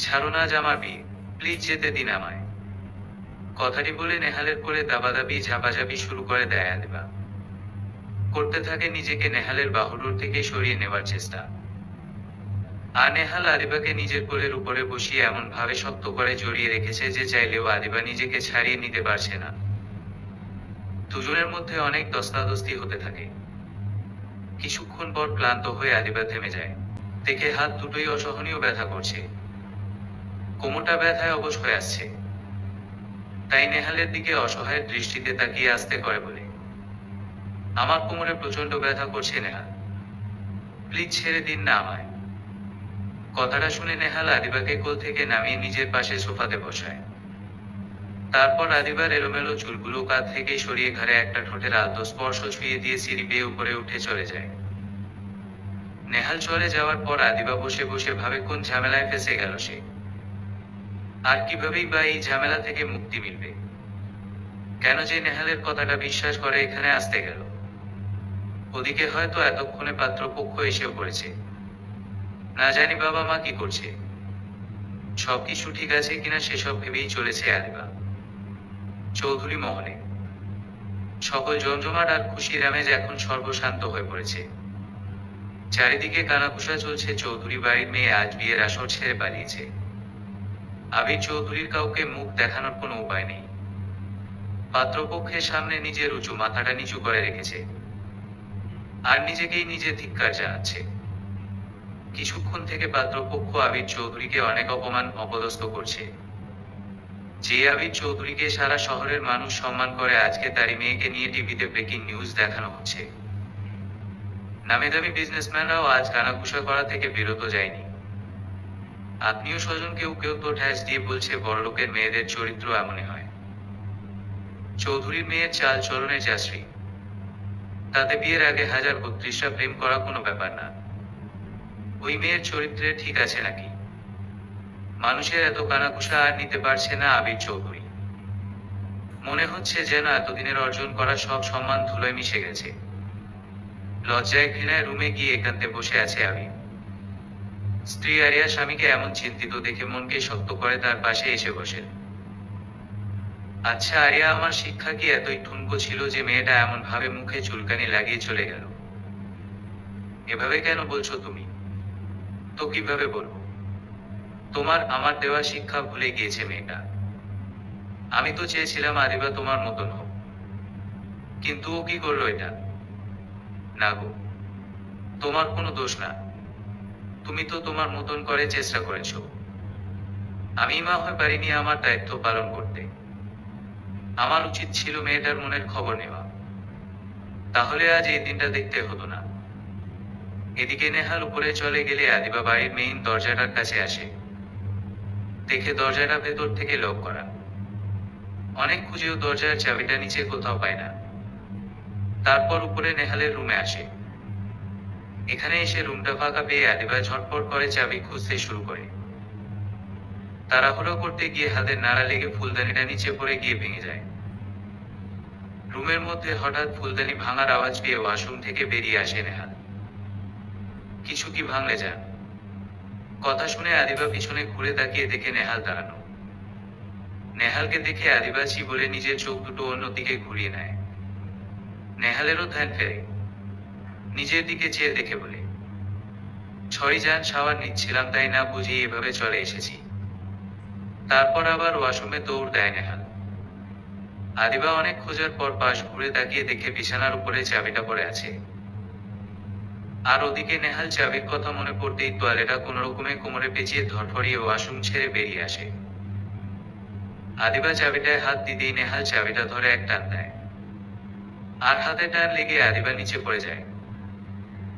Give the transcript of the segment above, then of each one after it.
ছাড়ো না, আজ আমার বিয়ে, প্লিজ যেতে দিন আমায়। কথাটি বলে নেহালের কোলে দাবাদাবি ঝাপাঝাপি শুরু করে দেয় আদিবা। করতে থাকে নিজেকে নেহালের বাহুডোর থেকে সরিয়ে নেবার চেষ্টা। আর নেহাল আদিবাকে নিজের কোলের উপরে বসিয়ে এমন ভাবে শক্ত করে জড়িয়ে রেখেছে যে চাইলেও আদিবা নিজেকে ছাড়িয়ে নিতে পারছে না। দুজনের মধ্যে অনেক দস্তাদস্তি হতে থাকে। কিছুক্ষণ পর ক্লান্ত হয়ে আদিবা থেমে যায়। দেখে হাত দুটোই অসহনীয় ব্যথা করছে, কোমরটা ব্যথায় অবশ হয়ে আসছে। তাই নেহালের দিকে অসহায় দৃষ্টিতে তাকিয়ে আসতে করে বলে, আমার কোমরে প্রচন্ড ব্যথা করছে নেহাল, প্লিজ ছেড়ে দিন না আমায়। কথাটা শুনে নেহাল আদিবাকে কোল থেকে নামিয়ে নিজের পাশে সোফাতে বসায়। তারপর আদিবার এলোমেলো চুলগুলো কাঁধ থেকে সরিয়ে ঘাড়ে একটা ঠোঁটের আলতো স্পর্শ ছুঁয়ে দিয়ে সিঁড়ি বেয়ে উপরে উঠে চলে যায়। নেহাল চলে যাওয়ার পর আদিবা বসে বসে ভাবে কোন ঝামেলায় ফেঁসে গেল সে, আর কিভাবেই বা এই ঝামেলা থেকে মুক্তি মিলবে। কেন যে নেহালের কথাটা বিশ্বাস করে এখানে আসতে গেল। ওদিকে হয়তো এতক্ষণে পাত্রপক্ষ এসেও পড়েছে। না জানি বাবা মা কি করছে, সবকিছু ঠিক আছে কিনা সেসব ভেবেই চলেছে আদিবা। চৌধুরী মহলে সকল জমজমাট আর খুশির আমেজ এখন সর্বশান্ত হয়ে পড়েছে। চারিদিকে কানাঘুষা চলছে। চৌধুরী বাড়ির মেয়ে আজ বিয়ের আসর ছেড়ে পালিয়েছে। আবির চৌধুরীর কাউকে মুখ দেখানোর কোনো উপায় নেই। পাত্রপক্ষের সামনে নিজের উঁচু মাথাটা নিচু করে রেখেছে, আর নিজেকেই নিজে ধিক্কার জানাচ্ছে। কিছুক্ষণ থেকে পাত্রপক্ষ আবির চৌধুরীকে অনেক অপমান অপদস্থ করছে। যে আবির চৌধুরীকে সারা শহরের মানুষ সম্মান করে, আজকে তারই মেয়েকে নিয়ে টিভিতে ব্রেকিং নিউজ দেখানো হচ্ছে। নামিদামি বিজনেসম্যানরাও আজ কানাঘুষা করা থেকে বিরত যায়নি। আত্মীয় স্বজন কেউ কেউ তো ঠ্যাস দিয়ে বলছে বড়লোকের মেয়েদের চরিত্র এমনই হয়। চৌধুরীর মেয়ের চাল চলনে যাশ্রী, তাতে বিয়ের আগে 1032টা প্রেম করা কোনো ব্যাপার না। ওই মেয়ের চরিত্রে ঠিক আছে নাকি? মানুষের এত কানাঘুষা আর নিতে পারছে না আবির চৌধুরী। মনে হচ্ছে যেন এতদিনের অর্জন করা সব সম্মান ধুলোয় মিশে গেছে। লজ্জায় ঘৃণায় রুমে গিয়ে একান্তে বসে আছে আবির। স্ত্রী আরিয়া স্বামীকে এমন চিন্তিত দেখে মনকে শক্ত করে তার পাশে এসে বসে। আচ্ছা আরিয়া, আমার শিক্ষা কি এতই ঠুনকো ছিল যে মেয়েটা এমন ভাবে মুখে চুলকানি লাগিয়ে চলে গেল? এভাবে কেন বলছো তুমি? তো কিভাবে বলবো? তোমার আমার দেওয়া শিক্ষা ভুলে গিয়েছে মেয়েটা। আমি তো চেয়েছিলাম আদিবা তোমার মতন হোক, কিন্তু ও কি করলো এটা? না গো, তোমার কোনো দোষ না। তুমি তো তোমার মতন করে চেষ্টা করেছো। আমি মা হয়ে পারিনি আমার দায়িত্ব পালন করতে। আমার উচিত ছিল মেয়েটার মনের খবর নেওয়া, তাহলে আজ এই দিনটা দেখতে হতো না। এদিকে নেহাল উপরে চলে গেলে আদিবা বাড়ির মেইন দরজাটার কাছে আসে। দেখে দরজাটা ভেতর থেকে লক করা। অনেক খুঁজেও দরজার চাবিটা নিচে কোথাও পায় না। তারপর উপরে নেহালের রুমে আসে। এখানে এসে রুমটা ফাঁকা পেয়ে আদিবা ঝটপট করে চাবি খুঁজতে শুরু করে। তাড়াহুড়ো করতে গিয়ে হাতের নাড়া লেগে ফুলদানিটা নিচে পড়ে গিয়ে ভেঙে যায়। রুমের মধ্যে হঠাৎ ফুলদানি ভাঙার আওয়াজ পেয়ে ওয়াশরুম থেকে বেরিয়ে আসে নেহাল। কিছু কি ভাঙলে যান? কথা শুনে আদিবা পিছনে ঘুরে তাকিয়ে দেখে নেহাল দাঁড়ানো। নেহালকে দেখে আদিবা ছি বলে নিজের চোখ দুটো অন্যদিকে ঘুরিয়ে নেয়। নেহালেরও ধ্যান ফেরে, নিজের দিকে চেয়ে দেখে বলে, সরি জান, শাওয়ার নিচ্ছিলাম তাই না বুঝিয়ে এভাবে চলে এসেছি। তারপর আবার ওয়াশরুমে দৌড় দেয় নেহাল। আদিবা অনেক খোঁজার পর পাশ ঘুরে তাকিয়ে দেখে বিছানার উপরে চাবিটা পড়ে আছে। আর ওদিকে নেহাল চাবির কথা মনে পড়তেই তোয়ালেটা কোনো রকমে কোমরে পেঁচিয়ে ধরফরিয়ে ওয়াশরুম ছেড়ে বেরিয়ে আসে। আদিবা চাবিটায় হাত দিতেই নেহাল চাবিটা ধরে এক টান দেয়, আর হাতে টান লেগে আদিবা নিচে পড়ে যায়।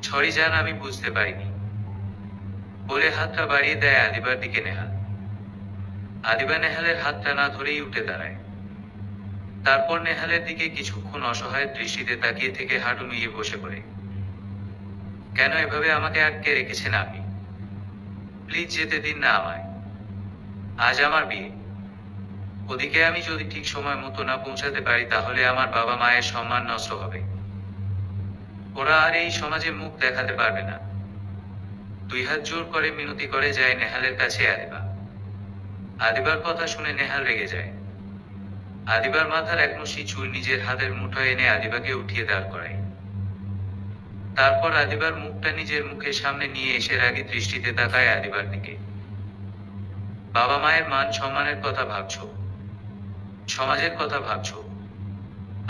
সরি জান, আমি বুঝতে পারিনি বলে হাতটা বাড়িয়ে দেয় আদিবার দিকে নেহাল। আদিবা নেহালের হাতটা না ধরেই উঠে দাঁড়ায়। তারপর নেহালের দিকে কিছুক্ষণ অসহায় দৃষ্টিতে তাকিয়ে থেকে হাঁটু নুয়ে বসে পড়ে। কেন এভাবে আমাকে আটকে রেখেছেন আপনি? প্লিজ যেতে দিন না আমায়। আজ আমার বিয়ে। ওদিকে আমি যদি ঠিক সময় মতো না পৌঁছাতে পারি তাহলে আমার বাবা মায়ের সম্মান নষ্ট হবে। ওরা আর এই সমাজে মুখ দেখাতে পারবে না। দুই হাত জোর করে মিনতি করে যায় নেহালের কাছে আদিবা। আদিবার কথা শুনে নেহাল রেগে যায়। আদিবার মাথার এক মুঠি চুল নিজের হাতের মুঠোয় এনে আদিবাকে উঠিয়ে দাঁড় করায়। তারপর আদিবার মুখটা নিজের মুখের সামনে নিয়ে এসে রাগী দৃষ্টিতে তাকায় আদিবার দিকে। বাবা মায়ের মান সম্মানের কথা ভাবছো, সমাজের কথা ভাবছো,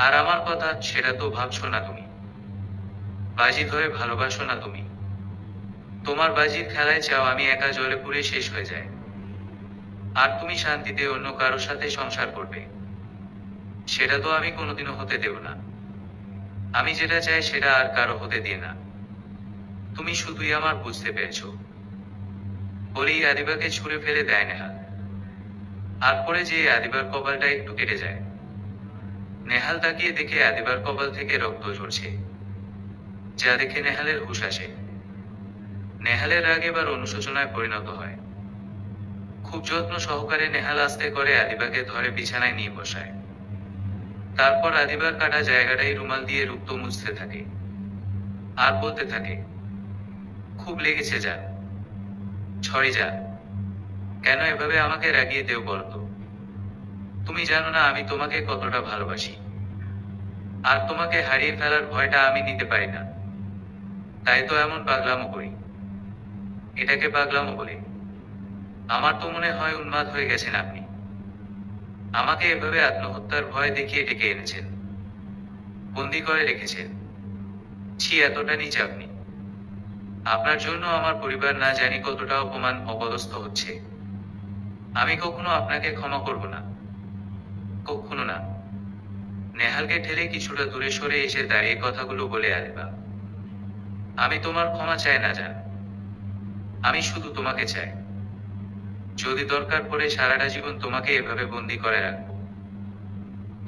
আর আমার কথা সেটা তো ভাবছো না তুমি। বাজি ধরে ভালোবাসো না তুমি। তোমার বাজির খেলায় চাও আমি একা জলে পুড়ে শেষ হয়ে যায়, আর তুমি শান্তিতে অন্য কারোর সাথে সংসার করবে। সেটা তো আমি কোনোদিনও হতে দেব না। আমি যেটা চাই সেটা আর কারো হতে দিয়ে না। তুমি শুধুই আমার বুঝতে পেরেছো। বলেই আদিবাকে ছুঁড়ে ফেলে দেয় নেহাল। আর পরে যে আদিবার কপালটা একটু কেটে যায়। নেহাল তাকিয়ে দেখে আদিবার কপাল থেকে রক্ত ঝরছে, যা দেখে নেহালের হুঁশ আসে। নেহালের রাগ এবার অনুশোচনায় পরিণত হয়। খুব যত্ন সহকারে নেহাল আস্তে করে আদিবাকে ধরে বিছানায় নিয়ে বসায়। তারপর আদিবার কাটা জায়গাটাই রুমাল দিয়ে রক্ত মুছতে থাকে, আর বলতে থাকে, খুব লেগেছে যা, ছড়ি যা। কেন এভাবে আমাকে রাগিয়ে দেও বলতো? তুমি জানো না আমি তোমাকে কতটা ভালোবাসি, আর তোমাকে হারিয়ে ফেলার ভয়টা আমি নিতে পারি না। তাই তো এমন পাগলামো করি। এটাকে পাগলামো বলে? আমার তো মনে হয় উন্মাদ হয়ে গেছেন আপনি। আমাকে এভাবে আত্মহত্যার ভয় দেখিয়ে ডেকে এনেছেন, বন্দি করে রেখেছেন। ছি, এতটা নিচ আপনি। আপনার জন্য আমার পরিবার না জানি কতটা অপমান অপদস্থ হচ্ছে। আমি কখনো আপনাকে ক্ষমা করব না, কখনো না। নেহালকে ঠেলে কিছুটা দূরে সরে এসে দাঁড়িয়ে কথাগুলো বলে আদিবা, আমি তোমার ক্ষমা চাই না জান। আমি শুধু তোমাকে চাই। যদি দরকার পড়ে সারাটা জীবন তোমাকে এভাবে বন্দি করে রাখবো,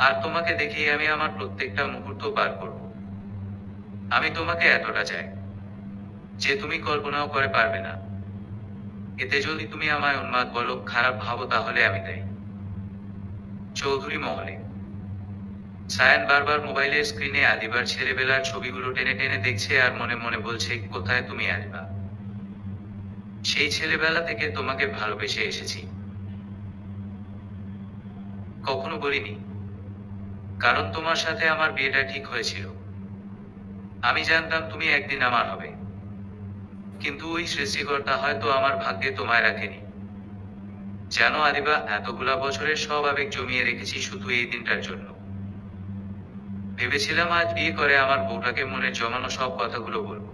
আর তোমাকে দেখেই আমি আমার প্রত্যেকটা মুহূর্ত পার করব। আমি তোমাকে এতটা চাই যে তুমি কল্পনাও করে পারবে না। এতে যদি তুমি আমায় উন্মাদ বলো, খারাপ ভাবো, তাহলে আমি তাই। চৌধুরী মহলে সায়ান বারবার মোবাইলের স্ক্রিনে আদিবার ছেলেবেলার ছবিগুলো টেনে টেনে দেখছে আর মনে মনে বলছে, কোথায় তুমি আদিবা? সেই ছেলেবেলা থেকে তোমাকে ভালোবেসে এসেছি। কখনো বলিনি, কারণ তোমার সাথে আমার বিয়েটা ঠিক হয়েছিল। আমি জানতাম তুমি একদিন আমার হবে, কিন্তু ওই সৃষ্টিকর্তা হয়তো আমার ভাগ্যে তোমায় রাখেনি। জানো আদিবা, এতগুলা বছরের সব আবেগ জমিয়ে রেখেছি শুধু এই দিনটার জন্য। ভেবেছিলাম আজ বিয়ে করে আমার বউটাকে মনে জমানো সব কথাগুলো বলবো,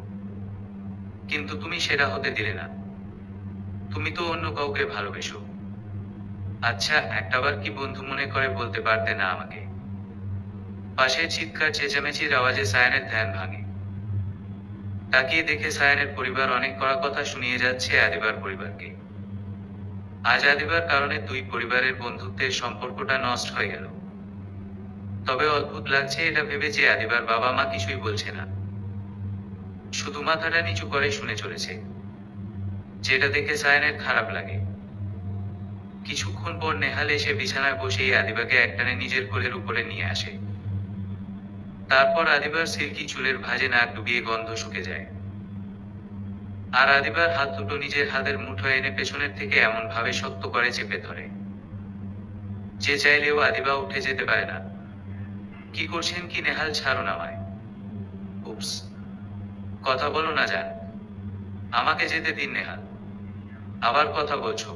কিন্তু তুমি সেটা হতে দিলে না। তুমি তো অন্য কাউকে ভালোবেসো। আচ্ছা, একটাবার কি বন্ধু মনে করে বলতে পারতে না আমাকে? পাশে চিৎকার চেঁচামেচির আওয়াজে সায়ানের ধ্যান ভাঙে। তাকিয়ে দেখে সায়ানের পরিবার অনেক কড়া কথা শুনিয়ে যাচ্ছে আদিবার পরিবারকে। আজ আদিবার কারণে দুই পরিবারের বন্ধুত্বের সম্পর্কটা নষ্ট হয়ে গেল। তবে অদ্ভুত লাগছে এটা ভেবে যে আদিবার বাবা মা কিছুই বলছে না, শুধু মাথাটা নিচু করে শুনে চলেছে, যেটা দেখে সায়ানের খারাপ লাগে। কিছুক্ষণ পর নেহাল এসে বিছানায় বসেই আদিবাকে একটানে নিজের কোলের উপরে নিয়ে আসে। তারপর আদিবার সিল্কি চুলের ভাঁজে নাক ডুবিয়ে গন্ধ শুকে যায়। আর আদিবার হাত দুটো নিজের হাতের মুঠোয় এনে পেছনের থেকে এমন ভাবে শক্ত করে চেপে ধরে, যে চাইলেও আদিবা উঠে যেতে পারে না। কি করছেন কি নেহাল, ছাড়ুন আমায়। উপস, কথা বলো না জান। আমাকে যেতে দিন নেহাল। আবার কথা বলছো?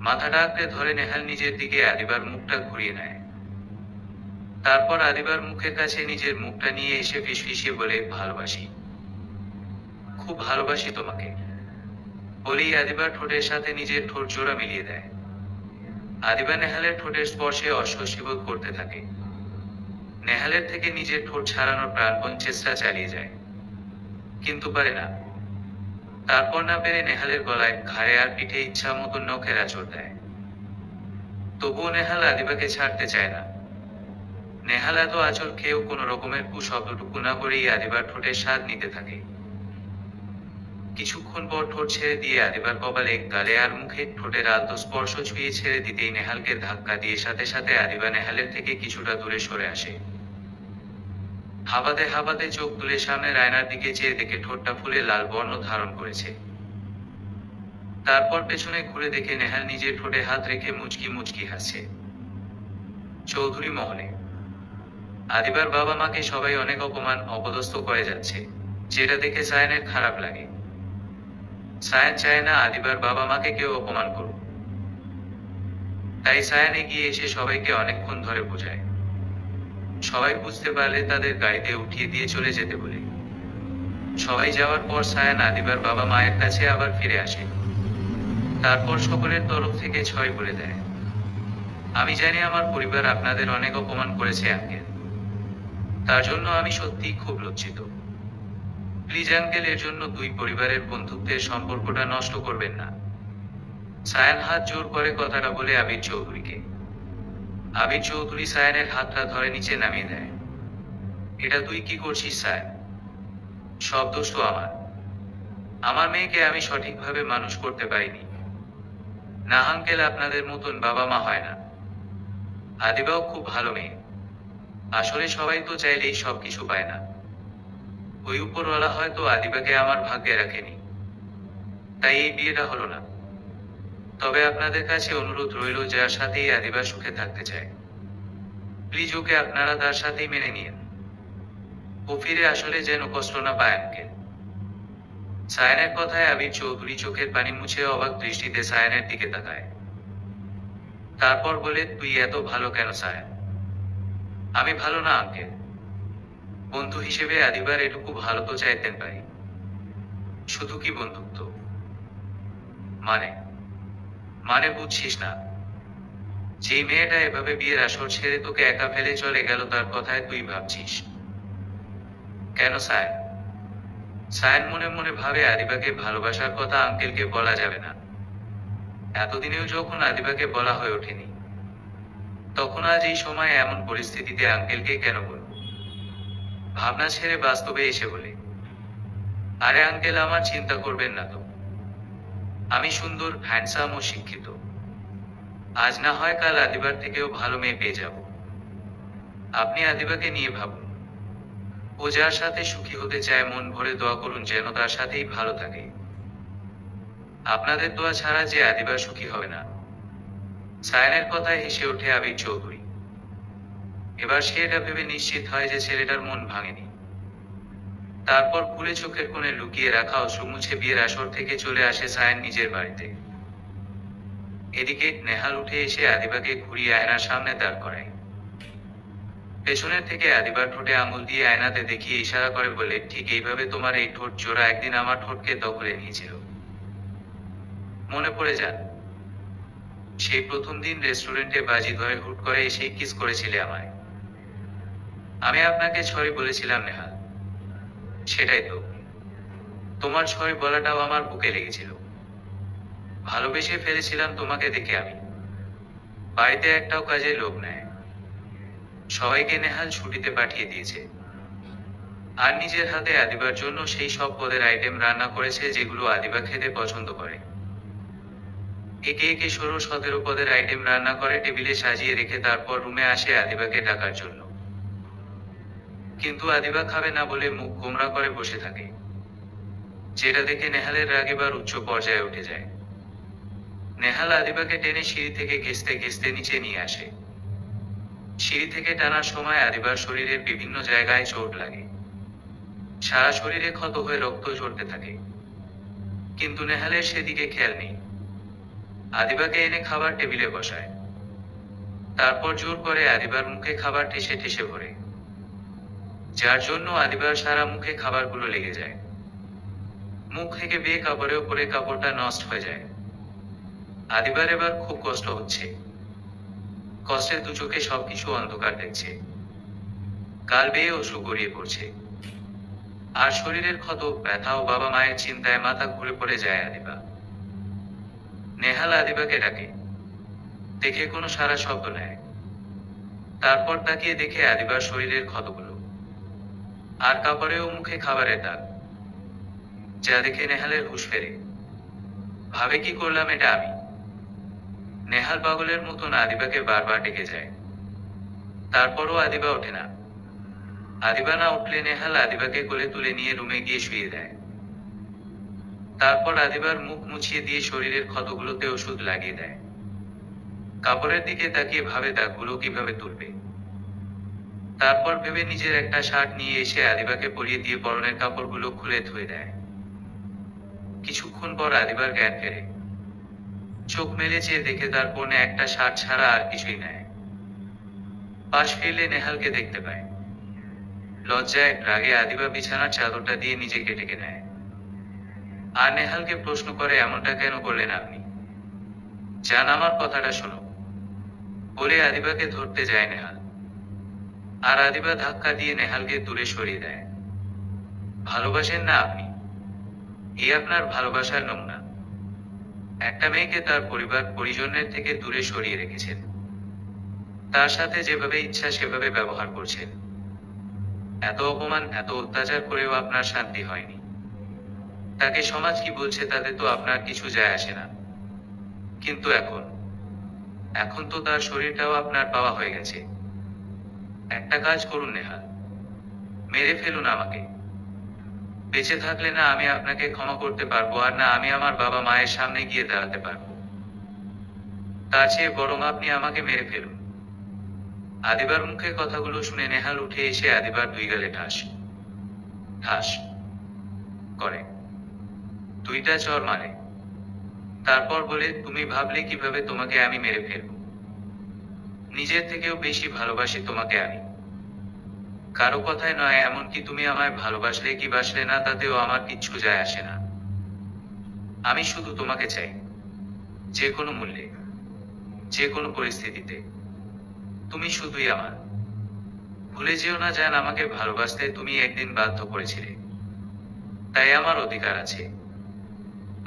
মাথাটা আঁকড়ে ধরে নেহাল নিজের দিকে আদিবার মুখটা ঘুরিয়ে নেয়। তারপর আদিবার মুখের কাছে নিজের মুখটা নিয়ে এসে ফিসফিসিয়ে বলে, ভালোবাসি, খুব ভালোবাসি তোমাকে। বলেই আদিবার ঠোঁটের সাথে নিজের ঠোঁট জোড়া মিলিয়ে দেয়। আদিবা নেহালের ঠোঁটের স্পর্শে অস্বস্তি বোধ করতে থাকে। নেহালের থেকে নিজের ঠোঁট ছাড়ানোর প্রাণপণ চেষ্টা চালিয়ে যায়, কিন্তু পারে না। তারপর না পেরে নেহালের গলায়, ঘাড়ে আর পিঠে ইচ্ছা মতো নখের আঁচড় দেয়। তবুও নেহাল আদিবাকে ছাড়তে চায় না। নেহাল এত আঁচড় খেয়েও কোনো রকমের কুশব্দটুকু না করেই আদিবার ঠোঁটের স্বাদ নিতে থাকে। কিছুক্ষণ পর ঠোঁট ছেড়ে দিয়ে আদিবার কপালে, গালে আর মুখে ঠোঁটের আলতো স্পর্শ ছুঁয়ে ছেড়ে দিতেই নেহালকে ধাক্কা দিয়ে সাথে সাথে আদিবা নেহালের থেকে কিছুটা দূরে সরে আসে। হাঁপাতে হাঁপাতে চোখ তুলে সামনের আয়নার দিকে চেয়ে দেখে ঠোঁটটা ফুলে লাল বর্ণ ধারণ করেছে। তারপর পেছনে ঘুরে দেখে নেহাল নিজের ঠোঁটে হাত রেখে মুচকি মুচকি হাসছে। চৌধুরী মহলে আদিবার বাবা মাকে সবাই অনেক অপমান অপদস্থ করে যাচ্ছে, যেটা দেখে সায়ানের খারাপ লাগে। সায়ান চায় না আদিবার বাবা মাকে কেউ অপমান করুক, তাই সায়ান এগিয়ে এসে সবাইকে অনেকক্ষণ ধরে বোঝায়। সবাই বুঝতে পারলে তাদের গাড়িতে উঠিয়ে দিয়ে চলে যেতে বলে। সবাই যাওয়ার পর সায়ান আদিবার বাবা মায়ের কাছে আবার ফিরে আসে। তারপর সকলের তরফ থেকে ছয় বলে দেয়, আমি জানি আমার পরিবার আপনাদের অনেক অপমান করেছে আঙ্কেল, তার জন্য আমি সত্যিই খুব লজ্জিত। প্লিজ আঙ্কেল, এর জন্য দুই পরিবারের বন্ধুত্বের সম্পর্কটা নষ্ট করবেন না। সায়ান হাত জোর করে কথাটা বলে আবির চৌধুরীকে। আবির চৌধুরী সায়ানের হাতটা ধরে নিচে নামিয়ে দেয়। এটা তুই কি করছিস সায়ান? সব দোষ তো আমার। আমার মেয়েকে আমি সঠিকভাবে মানুষ করতে পারিনি। না আঙ্কেল, আপনাদের মতন বাবা মা হয় না। আদিবাও খুব ভালো মেয়ে। আসলে সবাই তো চাইলেই সবকিছু পায় না। ওই উপরওয়ালা হয়তো আদিবাকে আমার ভাগ্যে রাখেনি, তাই এই বিয়েটা হলো না। তবে আপনাদের কাছে অনুরোধ রইল, যার সাথেই আদিবা সুখে থাকতে চায়, প্লিজ ওকে আপনারা তার সাথেই মেনে নিন। ও ফিরে আসলে যেন কষ্ট না পায় আঙ্কেল। সায়ানের কথায় আবির চৌধুরী চোখের পানি মুছে অবাক দৃষ্টিতে সায়ানের দিকে তাকায়। তারপর বলে, তুই এত ভালো কেন সায়ান? আমি ভালো না আঙ্কেল, বন্ধু হিসেবে আদিবার এটুকু ভালো তো চাইতেন পারি। শুধু কি বন্ধুত্ব? মানে মানে বুঝছিস না? যে মেয়েটা এভাবে বিয়ের আসর ছেড়ে তোকে একা ফেলে চলে গেল, তার কথায় তুই ভাবছিস কেন সায়ান? সায়ান মনে মনে ভাবে, আদিবাকে ভালোবাসার কথা আঙ্কেলকে বলা যাবে না। এতদিনেও যখন আদিবাকে বলা হয়ে ওঠেনি, তখন আজ এই সময় এমন পরিস্থিতিতে আঙ্কেলকে কেন বলব? ভাবনা ছেড়ে বাস্তবে এসে বলে, আরে আঙ্কেল, আমার চিন্তা করবেন না তো। আমি সুন্দর, হ্যান্ডসাম ও শিক্ষিত। আজ না হয় কাল আদিবার থেকেও ভালো মেয়ে পেয়ে যাব। আপনি আদিবাকে নিয়ে ভাবুন। ও যার সাথে সুখী হতে চায়, মন ভরে দোয়া করুন যেন তার সাথেই ভালো থাকে। আপনাদের দোয়া ছাড়া যে আদিবা সুখী হবে না। সায়ানের কথায় হেসে ওঠে আবির চৌধুরী। এবার সে এটা ভেবে নিশ্চিত হয় যে ছেলেটার মন ভাঙেনি। তারপর ভুলে চোখের কোণে লুকিয়ে রাখা অশ্রু মুছে বিয়ের আসর থেকে চলে আসে সায়ান নিজের বাড়িতে। এদিকে নেহাল উঠে এসে আদিবাকে ঘুরিয়ে আয়নার সামনে দাঁড় করায়। পেছনের থেকে আদিবার ঠোঁটে আঙুল দিয়ে আয়নাতে দেখিয়ে ইশারা করে বলে, ঠিক এইভাবে তোমার এই ঠোঁট জোড়া একদিন আমার ঠোঁটকে দখলে নিয়েছিল। মনে পড়ে যান? সেই প্রথম দিন রেস্টুরেন্টে বাজি ধরে হুট করে এসে কিস করেছিলে আমায়। আমি আপনাকে সরি বলেছিলাম নেহাল। সেটাই তো, তোমার সরি বলাটাও আমার বুকে লেগেছিল। ভালোবেসে ফেলেছিলাম তোমাকে দেখে আমি। বাড়িতে একটাও কাজে লোক নেয়, সবাইকে নেহাল ছুটিতে পাঠিয়ে দিয়েছে। আর নিজের হাতে আদিবার জন্য সেই সব পদের আইটেম রান্না করেছে যেগুলো আদিবা খেতে পছন্দ করে। একে একে 16-17 পদের আইটেম রান্না করে টেবিলে সাজিয়ে রেখে তারপর রুমে আসে আদিবাকে ডাকার জন্য। কিন্তু আদিবা খাবে না বলে মুখ গোমড়া করে বসে থাকে, যেটা দেখে নেহালের রাগ এবার উচ্চ পর্যায়ে উঠে যায়। নেহাল আদিবাকে টেনে সিঁড়ি থেকে ঘেঁষতে ঘেঁষতে নিচে নিয়ে আসে। সিঁড়ি থেকে টানার সময় আদিবার শরীরের বিভিন্ন জায়গায় চোট লাগে। সারা শরীরে ক্ষত হয়ে রক্ত ঝরতে থাকে, কিন্তু নেহালের সেদিকে খেয়াল নেই। আদিবাকে এনে খাবার টেবিলে বসায়। তারপর জোর করে আদিবার মুখে খাবার ঠেসে ঠেসে ভরে, যার জন্য আদিবার সারা মুখে খাবারগুলো লেগে যায়। মুখ থেকে বেয়ে কাপড়েও পরে কাপড়টা নষ্ট হয়ে যায়। আদিবার এবার খুব কষ্ট হচ্ছে। কষ্টে দু চোখে সবকিছু অন্ধকার দেখছে। গাল বেয়ে অশ্রু গড়িয়ে পড়ছে। আর শরীরের ক্ষত, ব্যথা ও বাবা মায়ের চিন্তায় মাথা ঘুরে পড়ে যায় আদিবা। নেহাল আদিবাকে ডাকে, দেখে কোনো সারা শব্দ নেয়। তারপর তাকিয়ে দেখে আদিবার শরীরের ক্ষতগুলো, আর কাপড়েও মুখে খাবারের দাগ, যা দেখে নেহালের হুঁশ ফেরে। ভাবে, কি করলাম এটা আমি? নেহাল পাগলের মতন আদিবাকে বারবার ডেকে যায়। তারপরও আদিবা ওঠে না। আদিবা না উঠলে নেহাল আদিবাকে কোলে তুলে নিয়ে রুমে গিয়ে শুয়ে দেয়। তারপর আদিবার মুখ মুছিয়ে দিয়ে শরীরের ক্ষতগুলোতে ওষুধ লাগিয়ে দেয়। কাপড়ের দিকে তাকিয়ে ভাবে দাগগুলো কিভাবে তুলবে। তারপর ভেবে নিজের একটা শার্ট নিয়ে এসে আদিবাকে পরিয়ে দিয়ে পরনের কাপড়গুলো খুলে ধুয়ে দেয়। কিছুক্ষণ পর আদিবার জ্ঞান ফেরে। চোখ মেলে চেয়ে দেখে তার পরনে একটা শার্ট ছাড়া আর কিছুই নেয়। পাশ ফিরলে নেহালকে দেখতে পায়। লজ্জায় রাগে আদিবা বিছানার চাদরটা দিয়ে নিজেকে ঢেকে নেয়। আর নেহালকে প্রশ্ন করে, এমনটা কেন করলেন আপনি? জান, আমার কথাটা শোনো, বলে আদিবাকে ধরতে যায় নেহাল। আর আদিবা ধাক্কা দিয়ে নেহালকে দূরে সরিয়ে দেয়। ভালোবাসেন না আপনি? এই আপনার ভালোবাসার নমুনা। একটা মেয়েকে তার পরিবার পরিজনের থেকে দূরে সরিয়ে রেখেছেন। তার সাথে যেভাবে ইচ্ছা সেভাবে ব্যবহার করছেন। এত অপমান, এত অত্যাচার করেও আপনার শান্তি হয়নি। তাকে সমাজ কি বলছে তাতে তো আপনার কিছু যায় আসে না। কিন্তু এখন তো তার শরীরটাও আপনার পাওয়া হয়ে গেছে। একটা কাজ করুন নেহাল, মেরে ফেলুন আমাকে। বেঁচে থাকলে না আমি আপনাকে ক্ষমা করতে পারবো, আর না আমি আমার বাবা মায়ের সামনে গিয়ে দাঁড়াতে পারবো। তার চেয়ে বরং আপনি আমাকে মেরে ফেলুন। আদিবার মুখে কথাগুলো শুনে নেহাল উঠে এসে আদিবার দুই গালে ঠাস ঠাস করে দুইটা চর মারে। তারপর বলে, তুমি ভাবলে কিভাবে তোমাকে আমি মেরে ফেলব? নিজের থেকেও বেশি ভালোবাসি তোমাকে আমি। কারো কথায় নয়, এমনকি তুমি আমায় ভালোবাসলে কি বাসলে না তাতেও আমার কিচ্ছু যায় আসে না। আমি শুধু তোমাকে চাই, যে কোনো মূল্যে, যে কোনো পরিস্থিতিতে। তুমি শুধুই আমার। ভুলে যেও না জান, আমাকে ভালোবাসতে তুমি একদিন বাধ্য করেছিলে। তাই আমার অধিকার আছে।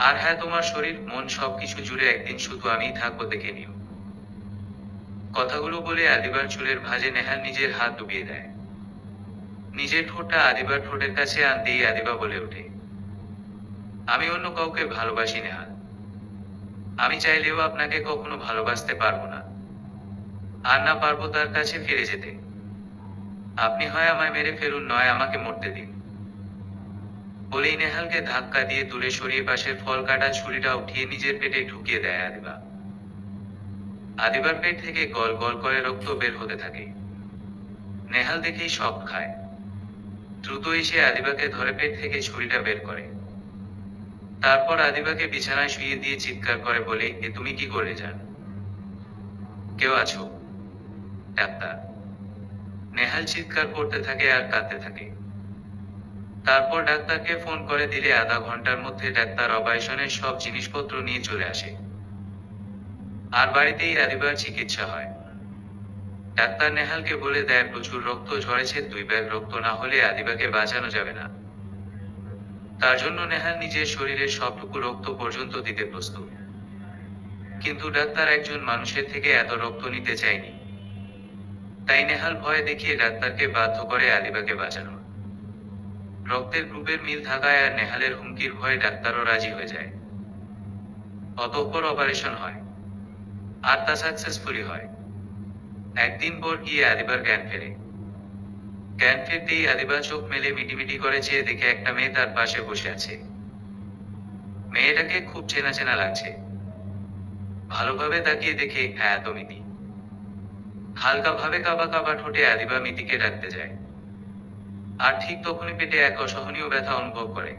আর হ্যাঁ, তোমার শরীর মন সবকিছু জুড়ে একদিন শুধু আমিই থাকবো, দেখে নিও। কথাগুলো বলে আদিবার চুলের ভাঁজে নেহাল নিজের হাত ডুবিয়ে দেয়। নিজের ঠোঁটটা আদিবার ঠোঁটের কাছে আনতেই আদিবা বলে ওঠে, আমি অন্য কাউকে ভালোবাসি নেহাল। আমি চাইলেও আপনাকে কখনো ভালোবাসতে পারবো না। আর না পারবো তার কাছে ফিরে যেতে। আপনি হয় আমায় মেরে ফেলুন, নয় আমাকে মরতে দিন। বলেই নেহালকে ধাক্কা দিয়ে দূরে সরিয়ে পাশের ফল কাটা ছুরিটা উঠিয়ে নিজের পেটে ঢুকিয়ে দেয় আদিবা। আদিবার পেট থেকে গল গল করে রক্ত বের হতে থাকে। নেহাল দেখেই শক খায়। দ্রুত এসে আদিবাকে ধরে পেট থেকে ছুরিটা বের করে। তারপর আদিবাকে বিছানায় শুইয়ে দিয়ে চিৎকার করে বলে, এ তুমি কি করে জান? কেউ আছো? ডাক্তার। নেহাল চিৎকার করতে থাকে আর কাঁদতে থাকে। তারপর ডাক্তারকে ফোন করে দিলে আধা ঘন্টার মধ্যে ডাক্তার অপারেশনের সব জিনিসপত্র নিয়ে চলে আসে। আর বাড়িতেই আদিবার চিকিৎসা হয়। ডাক্তার নেহালকে বলে দেয়, প্রচুর রক্ত ঝরেছে, 2 ব্যাগ রক্ত না হলে আদিবাকে বাঁচানো যাবে না। তার জন্য নেহাল নিজের শরীরের সবটুকু রক্ত পর্যন্ত দিতে প্রস্তুত। কিন্তু ডাক্তার একজন মানুষের থেকে এত রক্ত নিতে চায়নি। তাই নেহাল ভয় দেখিয়ে ডাক্তারকে বাধ্য করে আদিবাকে বাঁচানোর। রক্তের গ্রুপের মিল থাকায় আর নেহালের হুমকির ভয়ে ডাক্তারও রাজি হয়ে যায়। অতঃপর অপারেশন হয়। আর তা সাকসেসফুলি হয়। একদিন পর গিয়ে আদিবার জ্ঞান ফেরে। জ্ঞান ফিরতেই আদিবা চোখ মেলে মিটিমিটি করে চেয়ে দেখে একটা মেয়ে তার পাশে বসে আছে। মেয়েটাকে খুব চেনা চেনা লাগছে। ভালোভাবে তাকিয়ে দেখে, হ্যাঁ তো মিতি। হালকা ভাবে কাবা কাবা ঠোঁটে আদিবা মিতিকে ডাকতে যায়। আর ঠিক তখনই পেটে এক অসহনীয় ব্যথা অনুভব করে।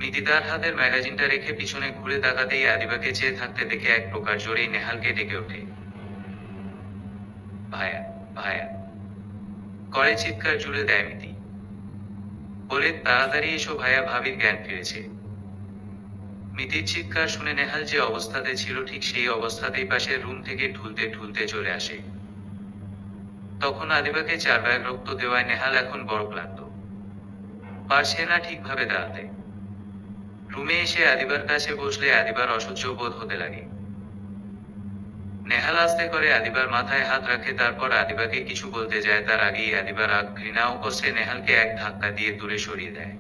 মিতি তার হাতের ম্যাগাজিনটা রেখে পিছনে ঘুরে তাকাতেই আদিবাকে চেয়ে থাকতে দেখে এক প্রকার জোরেই নেহালকে ডেকে ওঠে। ভাইয়া, ভাইয়া করে চিৎকার জুড়ে দেয় মিতি। বলে, তাড়াতাড়ি এসো ভাইয়া, ভাবির জ্ঞান ফিরেছে। মিতির চিৎকার শুনে নেহাল যে অবস্থাতে ছিল ঠিক সেই অবস্থাতেই পাশের রুম থেকে ঢুলতে ঢুলতে চলে আসে। তখন আদিবাকে 4 ব্যাগ রক্ত দেওয়ায় নেহাল এখন বড় ক্লান্ত। পারছে না ঠিকভাবে দাঁড়াতে। রুমে এসে আদিবার কাছে বসলে আদিবার অসহ্য বোধ হতে লাগে। নেহাল আস্তে করে আদিবার মাথায় হাত রাখে, তারপর আদিবাকে কিছু বলতে যায় তার আগেই আদিবার রাগ, ঘৃণা ও কষ্টে নেহালকে এক ধাক্কা দিয়ে দূরে সরিয়ে দেয়।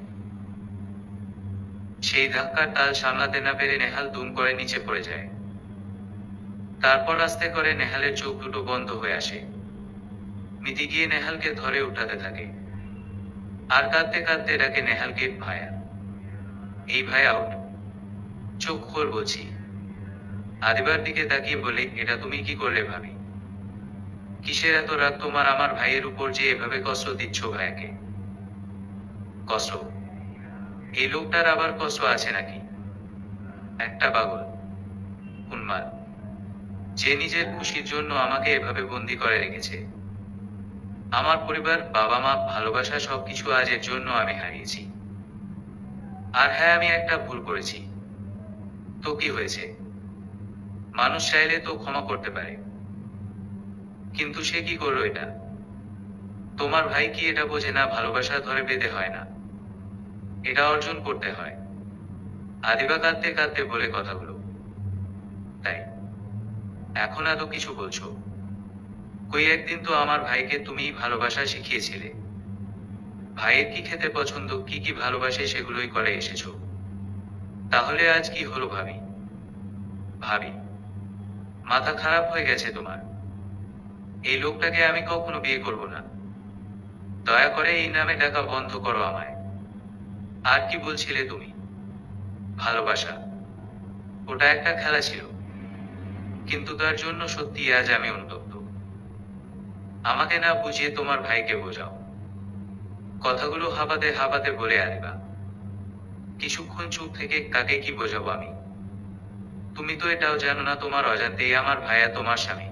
সেই ধাক্কার তাল সামলাতে না পেরে নেহাল দুম করে নিচে পড়ে যায়। তারপর আস্তে করে নেহালের চোখ দুটো বন্ধ হয়ে আসে। মিতি গিয়ে নেহালকে ধরে উঠাতে থাকে। আর কাঁদতে কাঁদতে ডাকে নেহালকে, ভাইয়া, এই ভাই আউট। চোখ খোল বলছি। আদিবার দিকে তাকিয়ে বলে, এটা তুমি কি করলে ভাবি? কিসের এত রাগ তোমার আমার ভাইয়ের উপর যে এভাবে কষ্ট দিচ্ছ ভাইয়াকে? কষ্ট? এই লোকটার আবার কষ্ট আছে নাকি? একটা পাগল, উন্মাদ, যে নিজের খুশির জন্য আমাকে এভাবে বন্দি করে রেখেছে। আমার পরিবার, বাবা মা, ভালোবাসা সবকিছু আজ এর জন্য আমি হারিয়েছি। আর হ্যাঁ, আমি একটা ভুল করেছি। তো কি হয়েছে? মানুষ চাইলে তো ক্ষমা করতে পারে, কিন্তু সে কি করলো এটা? তোমার ভাই কি এটা বোঝে না ভালোবাসা ধরে বেঁধে হয় না, এটা অর্জন করতে হয়? আদিবা কাঁদতে কাঁদতে বলে কথাগুলো। তাই এখন এত কিছু বলছো? কই একদিন তো আমার ভাইকে তুমি ভালোবাসা শিখিয়েছিলে। ভাইয়ের কি খেতে পছন্দ, কি কি ভালোবাসে সেগুলোই করে এসেছো। তাহলে আজ কি হলো ভাবি? ভাবি, মাথা খারাপ হয়ে গেছে তোমার? এই লোকটাকে আমি কখনো বিয়ে করব না। দয়া করে এই নামে ডাকা বন্ধ করো আমায়। আর কি বলছিলে তুমি? ভালোবাসা? ওটা একটা খেলা ছিল, কিন্তু তার জন্য সত্যি আজ আমি অনুতপ্ত। আমাকে না বুঝিয়ে তোমার ভাইকে বোঝাও। কথাগুলো হাঁপাতে হাঁপাতে বলে আনিবা। কিছুক্ষণ চুপ থেকে কাকে কি বোঝাবো আমি? তুমি তো এটাও জানো না তোমার অজান্তেই আমার ভাইয়া তোমার স্বামী।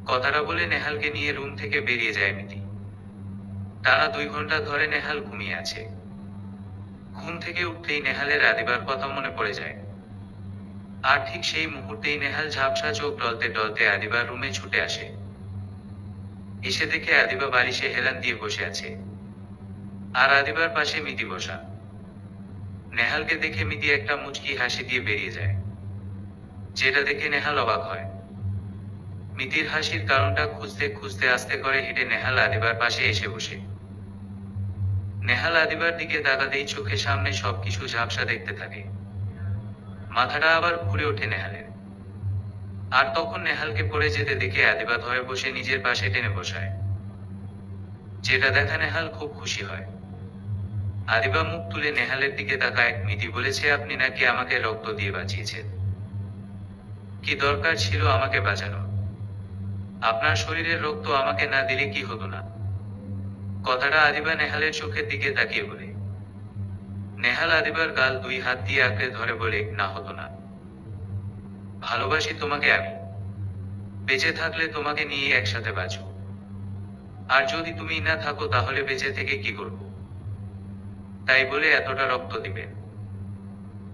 কথাটা বলে নেহালকে নিয়ে রুম থেকে বেরিয়ে যায় মিতি। টানা 2 ঘন্টা ধরে নেহাল ঘুমিয়ে আছে। ঘুম থেকে উঠতেই নেহালের আদিবার কথা মনে পড়ে যায়। আর ঠিক সেই মুহূর্তেই নেহাল ঝাপসা চোখ ডলতে ডলতে আদিবার রুমে ছুটে আসে। এসে দেখে আদিবা বালিশে হেলান দিয়ে বসে আছে, আর আদিবার পাশে মিতি বসা। নেহালকে দেখে মিতি একটা মুচকি হাসি দিয়ে বেরিয়ে যায়, যেটা দেখে নেহাল অবাক হয়। মিতির হাসির কারণটা খুঁজতে খুঁজতে আস্তে করে হেঁটে নেহাল আদিবার পাশে এসে বসে। নেহাল আদিবার দিকে তাকাতেই চোখের সামনে সবকিছু ঝাপসা দেখতে থাকে। মাথাটা আবার ঘুরে ওঠে নেহালের। আর তখন নেহালকে পড়ে যেতে দেখে আদিবা ধরে বসে নিজের পাশে টেনে বসায়, যেটা দেখা নেহাল খুব খুশি হয়। আদিবা মুখ তুলে নেহালের দিকে তাকায়। মিতি বলেছে আপনি নাকি আমাকে রক্ত দিয়ে বাঁচিয়েছেন। কি দরকার ছিল আমাকে বাঁচানোর? আপনার শরীরের রক্ত আমাকে না দিলে কি হতো না? কথাটা আদিবা নেহালের চোখের দিকে তাকিয়ে বলে। নেহাল আদিবার গাল 2 হাত দিয়ে আঁকড়ে ধরে বলে, না হতো না। ভালোবাসি তোমাকে আমি। বেঁচে থাকলে তোমাকে নিয়ে একসাথে বাঁচব। আর যদি তুমি না থাকো তাহলে বেঁচে থেকে কি করব? তাই বলে এতটা রক্ত দিবেন?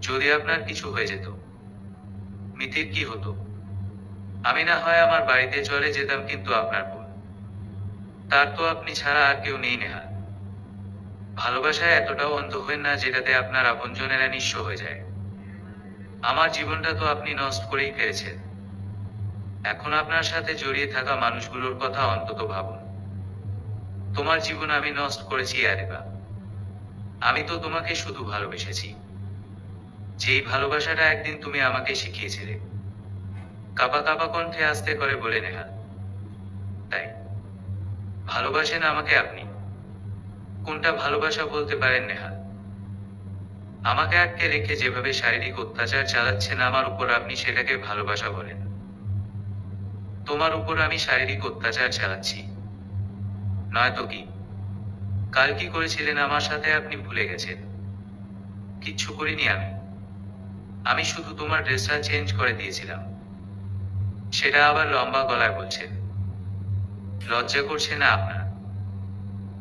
যদি আপনার কিছু হয়ে যেত, মিতির কি হতো? আমি না হয় আমার বাড়িতে চলে যেতাম, কিন্তু আপনার বোন, তার তো আপনি ছাড়া আর কেউ নেই নেহাল। ভালোবাসায় এতটাও অন্ধ হবেন না যেটাতে আপনার আপনজনেরা নিঃস্ব হয়ে যায়। আমার জীবনটা তো আপনি নষ্ট করেই ফেলেছেন। এখন আপনার সাথে জড়িয়ে থাকা মানুষগুলোর কথা অন্তত ভাবুন। তোমার জীবন আমি নষ্ট করেছি আরিবা। আমি তো তোমাকে শুধু ভালোবেসেছি, যেই ভালোবাসাটা একদিন তুমি আমাকে শিখিয়েছিলে। কাঁপা কাঁপা কণ্ঠে আস্তে করে বলে নেহাল। তাই ভালোবাসেন আমাকে আপনি? কোনটা ভালোবাসা বলতে পারেন নেহাল? আমাকে আটকে রেখে যেভাবে শারীরিক অত্যাচার চালাচ্ছেন আমার উপর, আপনি সেটাকে ভালোবাসা বলেন? তোমার উপর আমি শারীরিক অত্যাচার চালাচ্ছি নয়তো কি? কাল কি করেছিলেন আমার সাথে আপনি ভুলে গেছেন? কিচ্ছু করিনি আমি। আমি শুধু তোমার ড্রেসটা চেঞ্জ করে দিয়েছিলাম। সেটা আবার লম্বা গলায় বলছেন? লজ্জা করছে না আপনার?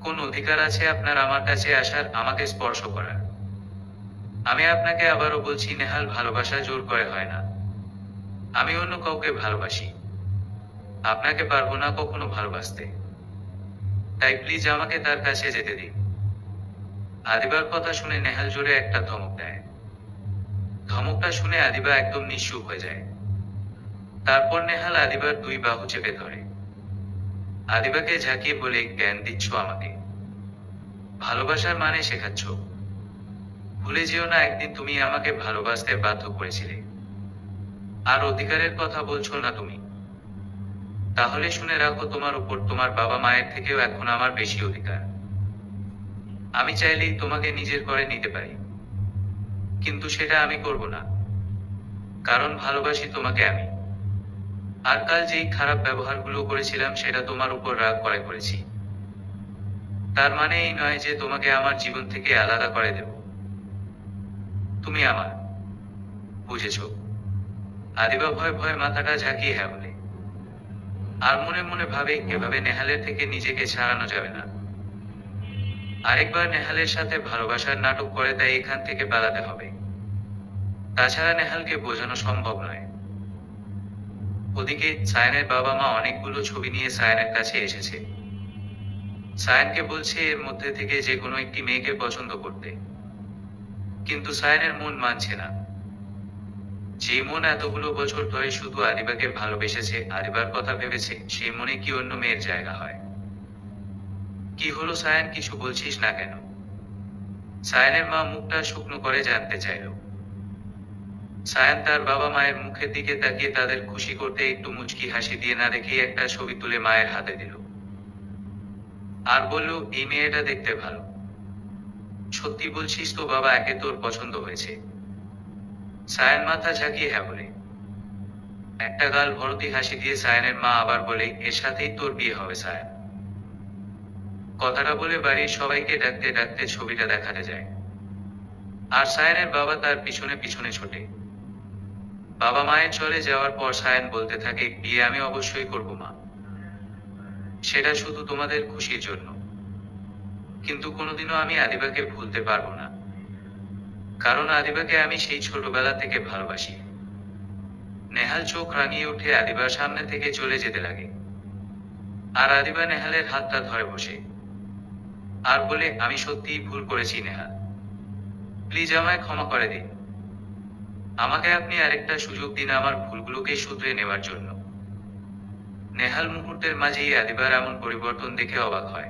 কোন অধিকার আছে আপনার আমার কাছে আসার, আমাকে স্পর্শ করার? আমি আপনাকে আবারও বলছি নেহাল, ভালোবাসা জোর করে হয় না। আমি অন্য কাউকে ভালোবাসি, আপনাকে পারবো না কখনো ভালোবাসতে। তাই প্লিজ আমাকে তার কাছে যেতে দিন। আদিবার কথা শুনে নেহাল জোরে একটা ধমক দেয়। ধমকটা শুনে আদিবা একদম নিঃসুপ হয়ে যায়। তারপর নেহাল আদিবার 2 বাহু চেপে ধরে। আদিবাকে ঝাঁকিয়ে বলে, জ্ঞান দিচ্ছ আমাকে? ভালোবাসার মানে শেখাচ্ছ? ভুলে যেও না একদিন তুমি আমাকে ভালোবাসতে বাধ্য করেছিলে। আর অধিকারের কথা বলছো না তুমি? তাহলে শুনে রাখো, তোমার উপর তোমার বাবা মায়ের থেকেও এখন আমার বেশি অধিকার। আমি চাইলেই তোমাকে নিজের করে নিতে পারি। কিন্তু সেটা আমি করব না, কারণ ভালোবাসি তোমাকে আমি। আর কাল যেই খারাপ ব্যবহারগুলো করেছিলাম সেটা তোমার উপর রাগ করে করেছি। তার মানে এই নয় যে তোমাকে আমার জীবন থেকে আলাদা করে দেব। তুমি আমার, বুঝেছো? আদিবা ভয়ে ভয়ে মাথাটা ঝাঁকিয়ে হ্যাঁ বলে। আর মনে মনে ভাবে এভাবে নেহালের থেকে নিজেকে ছাড়ানো যাবে না। আরেকবার নেহালের সাথে ভালোবাসার নাটক করে, তাই এখান থেকে পালাতে হবে। তাছাড়া নেহালকে বোঝানো সম্ভব নয়। ওদিকে সায়নের বাবা মা অনেকগুলো ছবি নিয়ে সায়নের কাছে এসেছে। সায়নকে বলছে এর মধ্যে থেকে যে কোনো একটি মেয়েকে পছন্দ করতে। কিন্তু সায়নের মন মানছে না। যে মন এতগুলো বছর ধরে শুধু আদিবাকে ভালোবেসেছে, আদিবার কথা ভেবেছে, সেই মনে কি অন্য মেয়ের জায়গা হয়? কি হলো সায়ন, কিছু বলছিস না কেন? সায়নের মা মুখটা শুকনো করে জানতে চাইল। সায়ন তার বাবা মায়ের মুখের দিকে তাকিয়ে তাদের খুশি করতে একটু মুচকি হাসি দিয়ে না দেখেই একটা ছবি তুলে মায়ের হাতে দিল। আর বলল, এই মেয়েটা দেখতে ভালো। সত্যি বলছিস তো বাবা, একে তোর পছন্দ হয়েছে? সায়ন মাথা ঝাঁকিয়ে হ্যাঁ বলে। একটা গাল ভর্তি হাসি দিয়ে সায়নের মা আবার বলে, এর সাথেই তোর বিয়ে হবে সায়ন। কথাটা বলে বাড়ির সবাইকে ডাকতে ডাকতে ছবিটা দেখাতে যায়। আর সায়নের বাবা তার পিছনে পিছনে ছোটে। বাবা মায়ের চলে যাওয়ার পর সায়ন বলতে থাকে, বিয়ে আমি অবশ্যই করব মা, সেটা শুধু তোমাদের খুশির জন্য। কিন্তু কোনোদিনও আমি আদিবাকে ভুলতে পারবো না, কারণ আদিবাকে আমি সেই ছোটবেলা থেকে ভালোবাসি। নেহাল চোখ রাঙিয়ে উঠে আদিবার সামনে থেকে চলে যেতে লাগে। আর আদিবা নেহালের হাতটা ধরে বসে আর বলে, আমি সত্যিই ভুল করেছি নেহাল, প্লিজ আমায় ক্ষমা করে দিন। আমাকে আপনি আরেকটা সুযোগ দিন আমার ভুলগুলোকে শুধরে নেওয়ার জন্য। নেহাল মুহূর্তের মাঝেই আদিবার এমন পরিবর্তন দেখে অবাক হয়।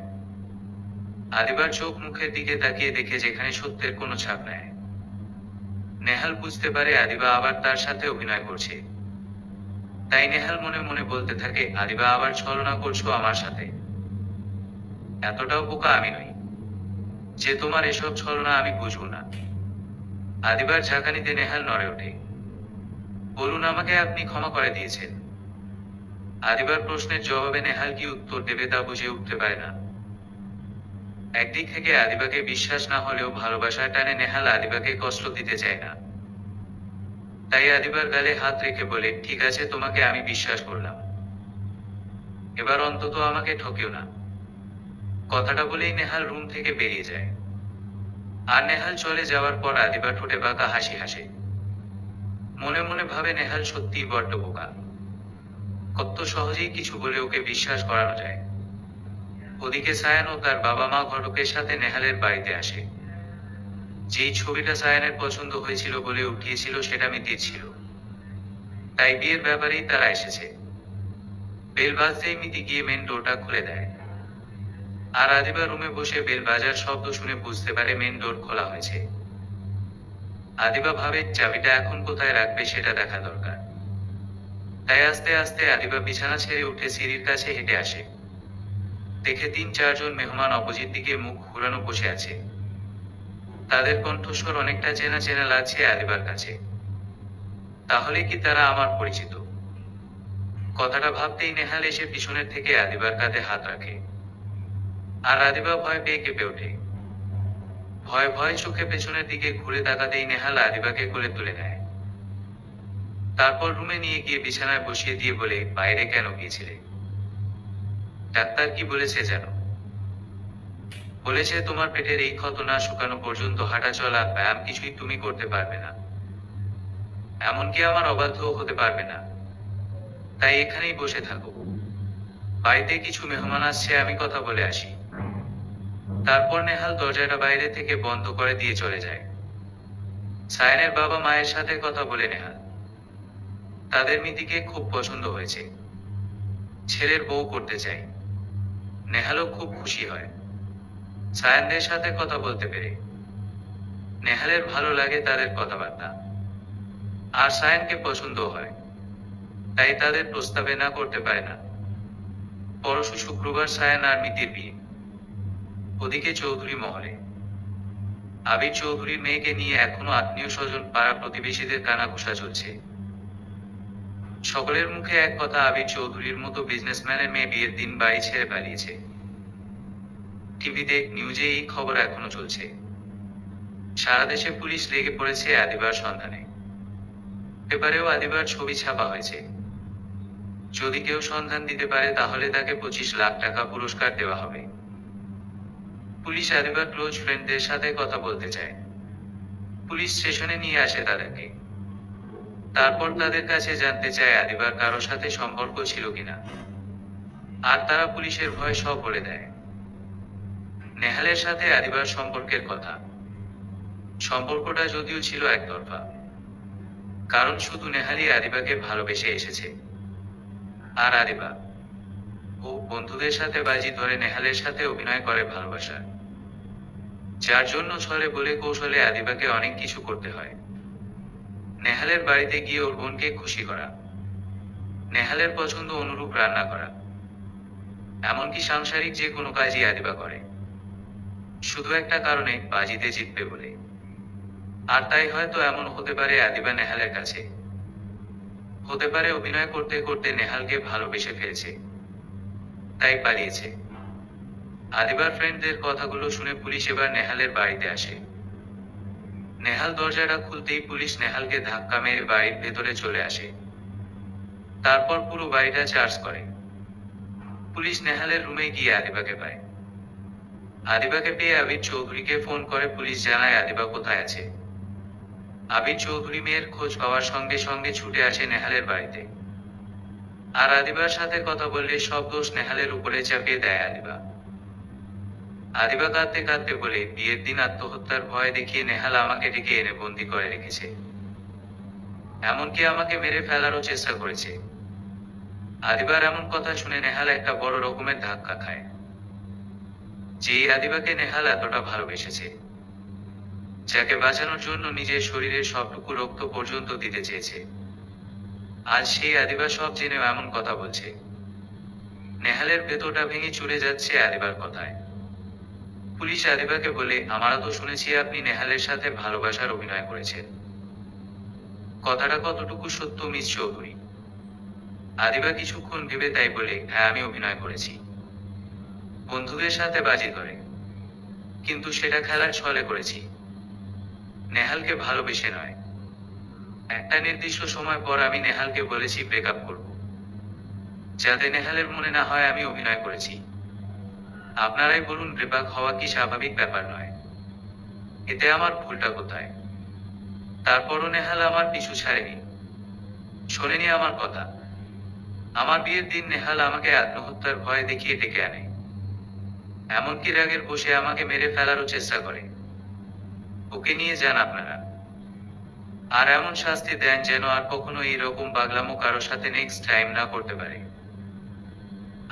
আদিবার চোখ মুখের দিকে তাকিয়ে দেখে যেখানে সত্যের কোনো ছাপ নেই। নেহাল বুঝতে পারে আদিবা আবার তার সাথে অভিনয় করছে। তাই নেহাল মনে মনে বলতে থাকে, আদিবা আবার ছলনা করছো আমার সাথে। এতটাও বোকা আমি নই যে তোমার এসব ছলনা আমি বুঝবো না। আদিবার ঝাঁকানিতে নেহাল নড়ে ওঠে। বলুন, আমাকে আপনি ক্ষমা করে দিয়েছেন। আদিবার প্রশ্নের জবাবে নেহাল কি উত্তর দেবে তা বুঝে উঠতে পারে না। একদিক থেকে আদিবাকে বিশ্বাস না হলেও ভালোবাসার টানে নেহাল আদিবাকে কষ্ট দিতে চায় না। তাই আদিবার গালে হাত রেখে বলে, ঠিক আছে, তোমাকে আমি বিশ্বাস করলাম, এবার অন্তত আমাকে ঠকিও না। কথাটা বলেই নেহাল রুম থেকে বেরিয়ে যায়। আর নেহাল চলে যাওয়ার পর আদিবা ঠোঁটে বাঁকা হাসি হাসে। মনে মনে ভাবে, নেহাল সত্যিই বড্ড বোকা। কত সহজেই কিছু বলে ওকে বিশ্বাস করানো যায়। ওদিকে সায়ান ও তার বাবা মা ঘটকের সাথে নেহালের বাড়িতে আসে। যেই ছবিটা সায়ানের পছন্দ হয়েছিল বলে উঠিয়েছিল সেটা মিতির ছিল। তাই বিয়ের ব্যাপারেই তারা এসেছে। বেল বাজতেই মিতি গিয়ে মেন ডোরটা খুলে দেয়। আর আদিবা রুমে বসে বেল বাজার শব্দ শুনে বুঝতে পারে মেন ডোর খোলা হয়েছে। আদিবা ভাবে, চাবিটা এখন কোথায় রাখবে সেটা দেখা দরকার। তাই আস্তে আস্তে আদিবা বিছানা ছেড়ে উঠে সিঁড়ির কাছে হেঁটে আসে। দেখে ৩-৪ জন মেহমান অপোজিট দিকে মুখ ঘুরানো বসে আছে। তাদের কণ্ঠস্বর অনেকটা চেনা চেনা লাগছে আদিবার কাছে। তাহলে কি তারা আমার পরিচিত? কথাটা ভাবতেই নেহাল এসে পিছনের থেকে আদিবার কাঁধে হাত রাখে। আর আদিবা ভয় পেয়ে কেঁপে ওঠে। ভয় ভয় চোখে পেছনের দিকে ঘুরে তাকাতেই নেহাল আদিবাকে কোলে তুলে নেয়। তারপর রুমে নিয়ে গিয়ে বিছানায় বসিয়ে দিয়ে বলে, বাইরে কেন গিয়েছিলে? ডাক্তার কি বলেছে জানো? বলেছে তোমার পেটের এই ক্ষত না শুকানো পর্যন্ত হাঁটা চলা ব্যায়াম কিছুই তুমি করতে পারবে না, এমনকি আমার অবাধ্যও হতে পারবে না। তাই এখানেই বসে থাকো, বাড়িতে কিছু মেহমান আসছে, আমি কথা বলে আসি। তারপর নেহাল দরজাটা বাইরে থেকে বন্ধ করে দিয়ে চলে যায়। সায়নের বাবা মায়ের সাথে কথা বলে নেহাল। তাদের মিতিকে খুব পছন্দ হয়েছে, ছেলের বউ করতে চাই। নেহালও খুব খুশি হয় সায়নদের সাথে কথা বলতে পেরে। নেহালের ভালো লাগে তাদের কথাবার্তা, আর সায়নকে পছন্দ হয়, তাই তাদের প্রস্তাবে না করতে পারে না। পরশু শুক্রবার সায়ন আর মিতির বিয়ে। ওদিকে চৌধুরী মহলে আবির চৌধুরীর মেয়েকে নিয়ে এখনো আত্মীয় স্বজন পাড়া প্রতিবেশীদের কানাঘুষা চলছে। সকলের মুখে এক কথা, আবির চৌধুরীর মতো বিজনেসম্যানের মেয়ে বিয়ের দিন বাড়ি ছেড়ে পালিয়েছে। টিভিতে নিউজে এই খবর এখনো চলছে। সারা দেশে পুলিশ লেগে পড়েছে আদিবার সন্ধানে। পেপারেও আদিবার ছবি ছাপা হয়েছে। যদি কেউ সন্ধান দিতে পারে তাহলে তাকে 25 লাখ টাকা পুরস্কার দেওয়া হবে। পুলিশ আদিবার ক্লোজ ফ্রেন্ডদের সাথে কথা বলতে চায়। পুলিশ স্টেশনে নিয়ে আসে তাদেরকে। তারপর তাদের কাছে জানতে চায় আদিবার কারো সাথে সম্পর্ক ছিল কিনা। আর তারা পুলিশের ভয়ে সব বলে দেয়। নেহালের সাথে আদিবার সম্পর্কের কথা। সম্পর্কটা যদিও ছিল একতরফা, কারণ শুধু নেহালই আদিবাকে ভালোবেসে এসেছে। আর আদিবা ও বন্ধুদের সাথে বাজি ধরে নেহালের সাথে অভিনয় করে ভালোবাসা, যার জন্য ছলে বলে কৌশলে আদিবাকে অনেক কিছু করতে হয়। নেহালের বাড়িতে গিয়ে ওর বোনকে খুশি করা, নেহালের পছন্দ অনুরূপ রান্না করা, এমনকি সাংসারিক যে কোনো কাজই আদিবা করে, শুধু একটা কারণে, বাজিতে জিতবে বলে। আর তাই হয়তো এমন হতে পারে আদিবা নেহালের কাছে, হতে পারে অভিনয় করতে করতে নেহালকে ভালোবেসে ফেলছে, তাই পালিয়েছে। আদিবার ফ্রেন্ডদের কথাগুলো শুনে পুলিশ এবার নেহালের বাড়িতে আসে। নেহাল দরজাটা খুলতেই পুলিশ নেহালকে ধাক্কা মেরে বাড়ির ভেতরে চলে আসে। তারপর পুরো বাড়িটা চার্জ করে। পুলিশ নেহালের রুমে গিয়ে আদিবাকে পায়। আদিবাকে পেয়ে আবির চৌধুরীকে ফোন করে পুলিশ জানায় আদিবা কোথায় আছে। আবির চৌধুরী মেয়ের খোঁজ পাওয়ার সঙ্গে সঙ্গে ছুটে আসে নেহালের বাড়িতে। আর আদিবার সাথে কথা বললে সব দোষ নেহালের উপরে চাপিয়ে দেয় আদিবা। আদিবা কাঁদতে কাঁদতে বলে, বিয়ের দিন আত্মহত্যার ভয় দেখিয়ে নেহাল আমাকে ডেকে এনে বন্দি করে রেখেছে, এমনকি আমাকে মেরে ফেলারও চেষ্টা করেছে। আদিবার এমন কথা শুনে নেহাল একটা বড় রকমের ধাক্কা খায়। যেই আদিবাকে নেহাল এতটা ভালোবেসেছে, যাকে বাঁচানোর জন্য নিজের শরীরের সবটুকু রক্ত পর্যন্ত দিতে চেয়েছে, আজ সেই আদিবা সব জেনেও এমন কথা বলছে। নেহালের ভেতরটা ভেঙে চলে যাচ্ছে আদিবার কথায়। পুলিশ আদিবাকে বলে, আমরা তো শুনেছি আপনি নেহালের সাথে ভালোবাসার অভিনয় করেছেন, কথাটা কতটুকু সত্য মিস চৌধুরী? আদিবা কিছুক্ষণ ভেবে তাই বলে, হ্যাঁ আমি অভিনয় করেছি, বন্ধুদের সাথে বাজি ধরে, কিন্তু সেটা খেলার ছলে করেছি, নেহালকে ভালোবেসে নয়। একটা নির্দিষ্ট সময় পর আমি নেহালকে বলেছি ব্রেকআপ করব, যাতে নেহালের মনে না হয় আমি অভিনয় করেছি। আপনারাই বলুন, ব্রেকআপ হওয়া কি স্বাভাবিক ব্যাপার নয়? এতে আমার ভুলটা কোথায়? তারপরও নেহাল আমার পিছু ছাড়েনি, শোনেনি আমার কথা। আমার বিয়ের দিন নেহাল আমাকে আত্মহত্যার ভয় দেখিয়ে ডেকে আনে, এমনকি রাগের বসে আমাকে মেরে ফেলারও চেষ্টা করে। ওকে নিয়ে যান আপনারা, আর এমন শাস্তি দেন যেন আর কখনো এইরকম পাগলামো কারো সাথে নেক্সট টাইম না করতে পারে।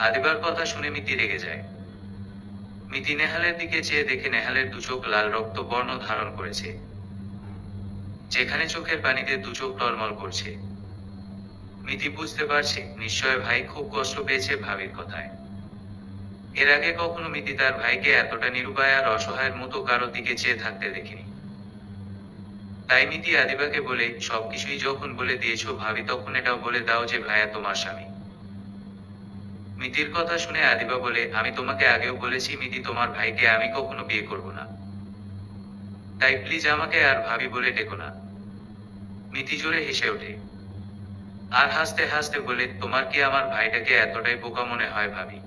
আদিবার কথা শুনে মিতি রেগে যায়। মিতি নেহালের দিকে চেয়ে দেখে নেহালের দু চোখ লাল রক্ত বর্ণ ধারণ করেছে, যেখানে চোখের পানিতে দু চোখ টলমল করছে। মিতি বুঝতে পারছে নিশ্চয় ভাই খুব কষ্ট পেয়েছে ভাবির কথায়। এর আগে কখনো মিতি তার ভাইকে এতটা নিরুপায় আর অসহায়ের মতো কারো দিকে চেয়ে থাকতে দেখিনি। তাই মিতি আদিবাকে বলে, সবকিছুই যখন বলে দিয়েছো ভাবি, তখন এটাও বলে দাও যে ভাইয়া তোমার স্বামী। মিতির কথা শুনে আদিবা বলে, আমি তোমাকে আগেও বলেছি মিতি, তোমার ভাইকে আমি কখনো বিয়ে করব না, তাই প্লিজ আমাকে আর ভাবি বলে ডেকো না। মিতি জোরে হেসে ওঠে আর হাসতে হাসতে বলে, তোমার কি আমার ভাইটাকে এতটাই বোকা মনে হয় ভাবি?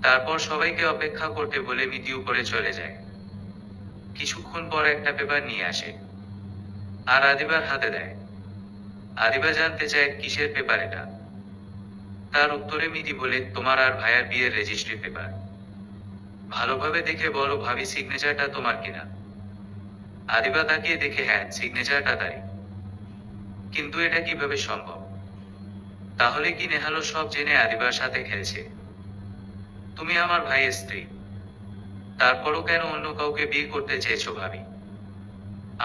তারপর সবাইকে অপেক্ষা করতে বলে মিতি উপরে চলে যায়। কিছুক্ষণ পর একটা পেপার নিয়ে আসে আর আদিবার হাতে দেয়। আদিবা জানতে চায় কিসের পেপার এটা। তার উত্তরে মিতি বলে, তোমার আর ভাইয়ার বিয়ের রেজিস্ট্রি পেপার। ভালোভাবে দেখে বলো ভাবি, সিগনেচারটা তোমার কিনা? আদিবা তাকিয়ে দেখে, হ্যাঁ সিগনেচারটা তারই। কিন্তু এটা কিভাবে সম্ভব? তাহলে কি নেহালও সব জেনে আদিবার সাথে খেলছে? তুমি আমার ভাইয়ের স্ত্রী, তারপরও কেন অন্য কাউকে বিয়ে করতে চেয়েছো ভাবি?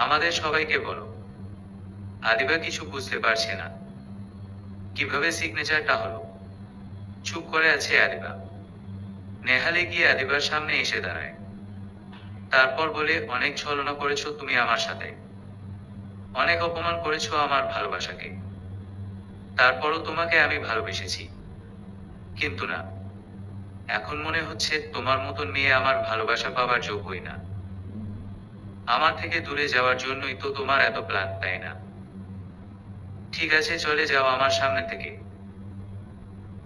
আমাদের সবাইকে বলো। আদিবা কিছু বুঝতে পারছে না, কিভাবে সিগনেচারটা হলো। চুপ করে আছে আদিবা। নেহাল গিয়ে আদিবার সামনে এসে দাঁড়ায়। তারপর বলে, অনেক ছলনা করেছো তুমি আমার সাথে, অনেক অপমান করেছো আমার ভালোবাসাকে, তারপরও তোমাকে আমি ভালোবেসেছি। কিন্তু না, এখন মনে হচ্ছে তোমার মতন মেয়ে আমার ভালোবাসা পাবার যোগ্যই না। আমার থেকে দূরে যাওয়ার জন্যই তো তোমার এত প্ল্যান, তাই না? ঠিক আছে, চলে যাও আমার সামনে থেকে।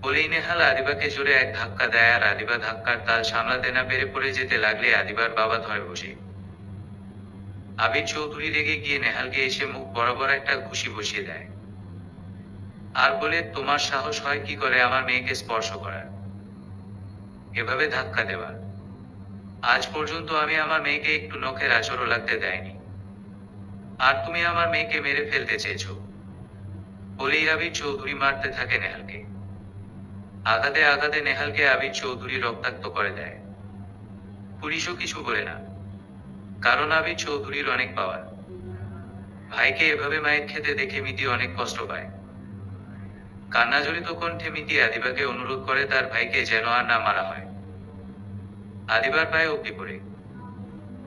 বলেই নেহাল আদিবাকে জোরে এক ধাক্কা দেয়, আর আদিবা ধাক্কার তাল সামলাতে না পেরে পড়ে যেতে লাগলে আদিবার বাবা ধরে বসে। আবির চৌধুরী রেগে গিয়ে নেহালকে এসে মুখ বরাবর একটা ঘুষি বসিয়ে দেয়, আর বলে, তোমার সাহস হয় কি করে আমার মেয়েকে স্পর্শ করার, এভাবে ধাক্কা দেওয়ার? আজ পর্যন্ত আমি আমার মেয়েকে একটু নখের আঁচড়ও লাগতে দেয়নি, আর তুমি আমার মেয়েকে মেরে ফেলতে চেয়েছো। বলেই আবির চৌধুরী মারতে থাকে নেহালকে। আঘাতে আঘাতে নেহালকে আবির চৌধুরী রক্তাক্ত করে দেয়। পুলিশও কিছু বলে না, কারণ আবির চৌধুরীর অনেক পাওয়ার। ভাইকে এভাবে মায়ের খেতে দেখে মিতি অনেক কষ্ট পায়। কান্নাজড়িত কণ্ঠে মিতি আদিবাকে অনুরোধ করে তার ভাইকে যেন আর না মারা হয়। আদিবার পায়ে অব্দি পড়ে,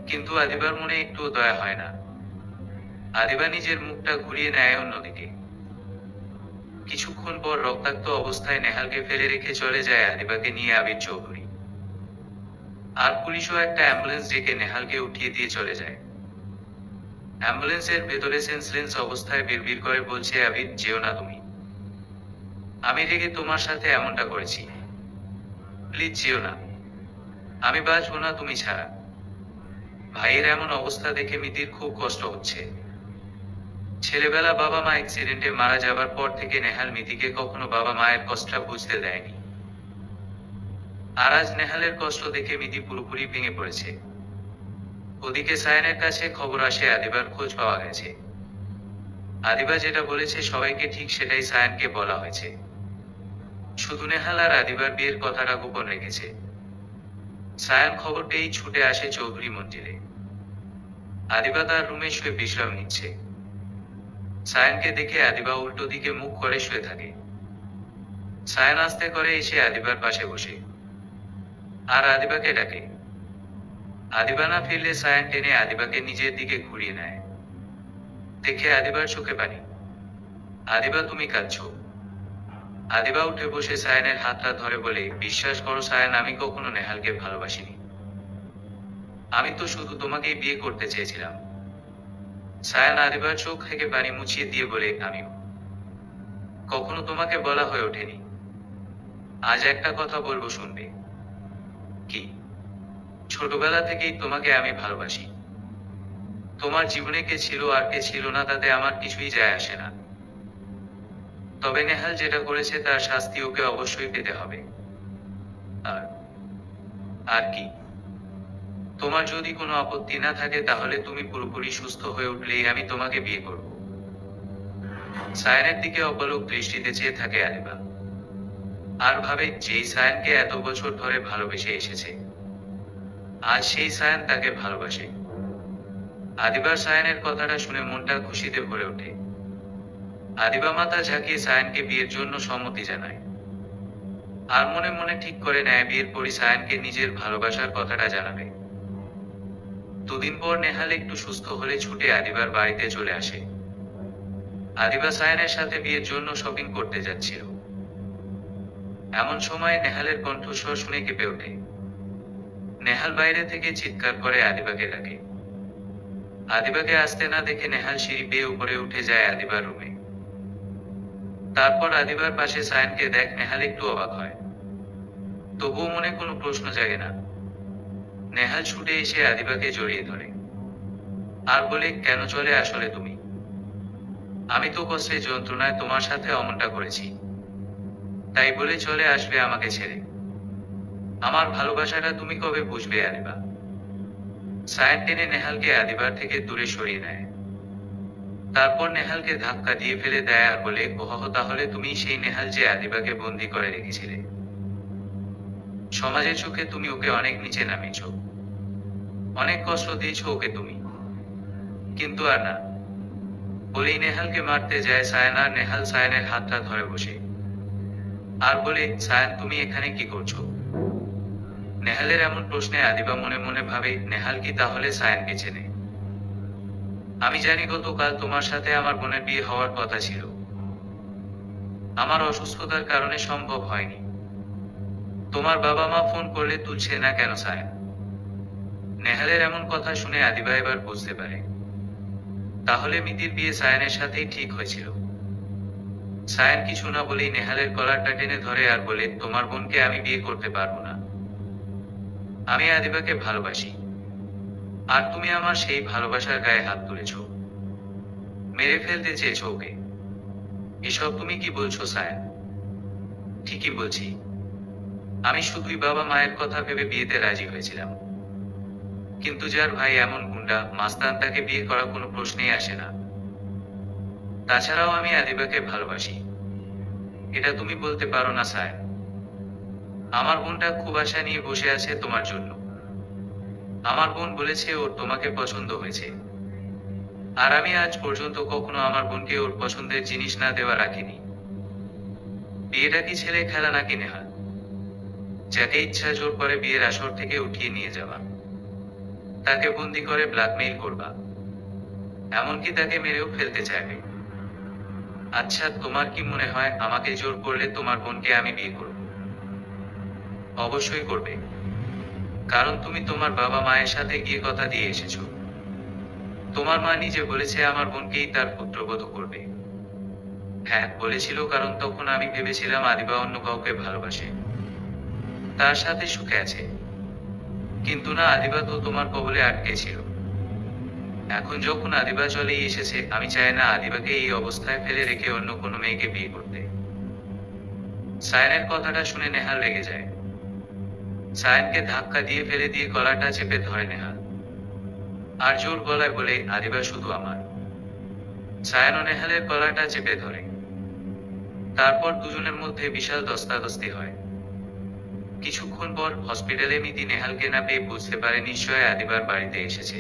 কিন্তু আদিবার মনে একটু দয়া হয় না। আদিবা নিজের মুখটা ঘুরিয়ে নেয় অন্যদিকে। কিছুক্ষণ পর রক্তাক্ত অবস্থায় নেহালকে ফেলে রেখে চলে যায় আদিবাকে নিয়ে আবির চৌধুরী। আর পুলিশও একটা অ্যাম্বুলেন্স ডেকে নেহালকে উঠিয়ে দিয়ে চলে যায়। অ্যাম্বুলেন্সের ভেতরে সেন্সলেস অবস্থায় বিড়বিড় করে বলছে, আবির, যেও না তুমি, আমি রেগে তোমার সাথে এমনটা করেছি, প্লিজ যেও না, আমি বাঁচবো না তুমি ছাড়া। ভাইয়ের এমন অবস্থা দেখে মিতির খুব কষ্ট হচ্ছে। ছেলেবেলা বাবা মা অ্যাক্সিডেন্টে মারা যাবার পর থেকে নেহাল মিতিকে কখনো বাবা মায়ের কষ্টটা বুঝতে দেয়নি। আর আজ নেহালের কষ্ট দেখে মিতি পুরোপুরি ভেঙে পড়েছে। ওদিকে সায়নের কাছে খবর আসে আদিবার খোঁজ পাওয়া গেছে। আদিবা যেটা বলেছে সবাইকে ঠিক সেটাই সায়নকে বলা হয়েছে। শুধু নেহাল আর আদিবার বিয়ের কথাটা গোপন রেখেছে। সায়ন খবর পেয়েই ছুটে আসে চৌধুরী মন্দিরে। আদিবা তার রুমে শুয়ে বিশ্রাম নিচ্ছে। সায়নকে দেখে আদিবা উল্টো দিকে মুখ করে শুয়ে থাকে। সায়ন আস্তে করে এসে আদিবার পাশে বসে, আর আদিবাকে ডাকে। আদিবা না ফিরলে সায়ন টেনে আদিবাকে নিজের দিকে ঘুরিয়ে নেয়। দেখে আদিবার চোখে পানি। আদিবা, তুমি কাঁদছো? আদিবা উঠে বসে সায়নের হাতটা ধরে বলে, বিশ্বাস করো সায়ন, আমি কখনো নেহালকে ভালোবাসিনি। আমি তো শুধু তোমাকেই বিয়ে করতে চেয়েছিলাম। সায়ন আদিবার চোখ থেকে পানি মুছিয়ে দিয়ে বলে, আমিও কখনো তোমাকে বলা হয়ে ওঠেনি। আজ একটা কথা বলবো, শুনবে? কি? ছোটবেলা থেকেই তোমাকে আমি ভালোবাসি। তোমার জীবনে কে ছিল আর কে ছিল না তাতে আমার কিছুই যায় আসে না। তবে নেহাল যেটা করেছে তার শাস্তি ওকে অবশ্যই পেতে হবে। আর আর কি? তোমার যদি কোনো আপত্তি না থাকে তাহলে তুমি পুরোপুরি সুস্থ হয়ে উঠলেই আমি তোমাকে বিয়ে করব। সায়নের দিকে অপলক দৃষ্টিতে চেয়ে থাকে আদিবা, আর ভাবে যেই সায়নকে এত বছর ধরে ভালোবেসে এসেছে, আজ সেই সায়ন তাকে ভালোবাসে। আদিবার সায়নের কথাটা শুনে মনটা খুশিতে ভরে ওঠে। আদিবা মাথা ঝাঁকিয়ে সায়নকে বিয়ের জন্য সম্মতি জানায়, আর মনে মনে ঠিক করে নেয় বিয়ের পরই সায়নকে নিজের ভালোবাসার কথাটা জানাবে। দুদিন পর নেহাল একটু সুস্থ হলে ছুটে আদিবার বাড়িতে চলে আসে। আদিবা সায়নের সাথে বিয়ের জন্য শপিং করতে যাচ্ছিল। এমন সময় নেহালের কণ্ঠস্বর শুনে কেঁপে ওঠে। নেহাল বাইরে থেকে চিৎকার করে আদিবাকে ডাকে। আদিবাকে আসতে না দেখে নেহাল সিঁড়ি বেয়ে উপরে উঠে যায় আদিবার রুমে। তারপর আদিবার পাশে সায়নকে দেখ নেহাল একটু অবাক হয়, তবুও মনে কোনো প্রশ্ন জাগে না। নেহাল ছুটে এসে আদিবাকে জড়িয়ে ধরে, আর বলে, কেন চলে আসলে তুমি? আমি তো কষ্টে যন্ত্রণায় তোমার সাথে অমনটা করেছি, তাই বলে চলে আসবে আমাকে ছেড়ে? আমার ভালোবাসাটা তুমি কবে বুঝবে আদিবা? সায়ন টেনে নেহালকে আদিবার থেকে দূরে সরিয়ে নেয়। তারপর নেহালকে ধাক্কা দিয়ে ফেলে দেয় আর বলে, ওহ, তাহলে তুমি সেই নেহাল যে আদিবাকে বন্দি করে রেখেছিলে। সমাজের চোখে তুমি ওকে অনেক নিচে নামিয়েছ, অনেক কষ্ট দিয়েছ ওকে তুমি, কিন্তু আর না। বলেই নেহালকে মারতে যায় সায়ন, আর নেহাল সায়নের হাতটা ধরে বসে, আর বলে, সায়ন তুমি এখানে কি করছো? নেহালের এমন প্রশ্নে আদিবা মনে মনে ভাবে, নেহাল কি তাহলে সায়ানকে চেনে? আমি জানি গতকাল তোমার সাথে আমার বোনের বিয়ে হওয়ার কথা ছিল। আমার অসুস্থতার কারণে সম্ভব হয়নি। তোমার বাবা মা ফোন করলে তুলছে না কেন সায়ান? নেহালের এমন কথা শুনে আদিবা এবার বুঝতে পারে, তাহলে মিতির বিয়ে সায়ানের সাথেই ঠিক হয়েছিল। সায়ান কিছু না বলেই নেহালের কলারটা টেনে ধরে আর বলে, তোমার বোনকে আমি বিয়ে করতে পারবো না। আমি আদিবাকে ভালোবাসি, আর তুমি আমার সেই ভালোবাসার গায়ে হাত তুলেছ, মেরে ফেলতে চেয়েছ ওকে। এসব তুমি কি বলছো সায়ান? ঠিকই বলছি। আমি শুধুই বাবা মায়ের কথা ভেবে বিয়েতে রাজি হয়েছিলাম, কিন্তু যার ভাই এমন গুন্ডা মাস্তান, তাকে বিয়ে করা কোনো প্রশ্নেই আসে না। তাছাড়াও আমি আদিবাকে ভালোবাসি, এটা তুমি বলতে পারো না সায়ান? আমার বোনটা খুব আশা নিয়ে বসে আছে তোমার জন্য। আমার বোন বলেছে ওর তোমাকে পছন্দ হয়েছে, আর আমি আজ পর্যন্ত কখনো আমার বোনকে ওর পছন্দের জিনিস না দেওয়া রাখিনি। বিয়েটা কি ছেলে খেলা নাকি নেহাল? যাকে ইচ্ছা জোর করে বিয়ের আসর থেকে উঠিয়ে নিয়ে যাওয়া, তাকে বন্দি করে ব্ল্যাকমেইল করবা, এমনকি তাকে মেরেও ফেলতে চাইবে। আচ্ছা, তোমার কি মনে হয় আমাকে জোর করলে তোমার বোনকে আমি বিয়ে করব? অবশ্যই করবে, কারণ তুমি তোমার বাবা মায়ের সাথে গিয়ে কথা দিয়ে এসেছো। তোমার মা নিজে বলেছে আমার বোনকেই তার পুত্রবধূ করবে। হ্যাঁ বলেছিল, কারণ তখন আমি ভেবেছিলাম আদিবা অন্য কাউকে ভালোবাসে, তার সাথে সুখে আছে। কিন্তু না, আদিবা তো তোমার কবলে আটকে ছিল। এখন যখন আদিবা চলেই এসেছে, আমি চাই না আদিবাকে এই অবস্থায় ফেলে রেখে অন্য কোনো মেয়েকে বিয়ে করতে। সায়নের কথাটা শুনে নেহাল রেগে যায়। সায়নকে ধাক্কা দিয়ে ফেলে দিয়ে গলাটা চেপে ধরে নেহাল, আর জোর গলায় বলে, আদিবা শুধু আমার। সায়ন ও নেহালের গলাটা চেপে ধরে। তারপর দুজনের মধ্যে বিশাল ধস্তাধস্তি হয়। কিছুক্ষণ পর হসপিটালে মিতি নেহালকে না পেয়ে বুঝতে পারে নিশ্চয় আদিবার বাড়িতে এসেছে।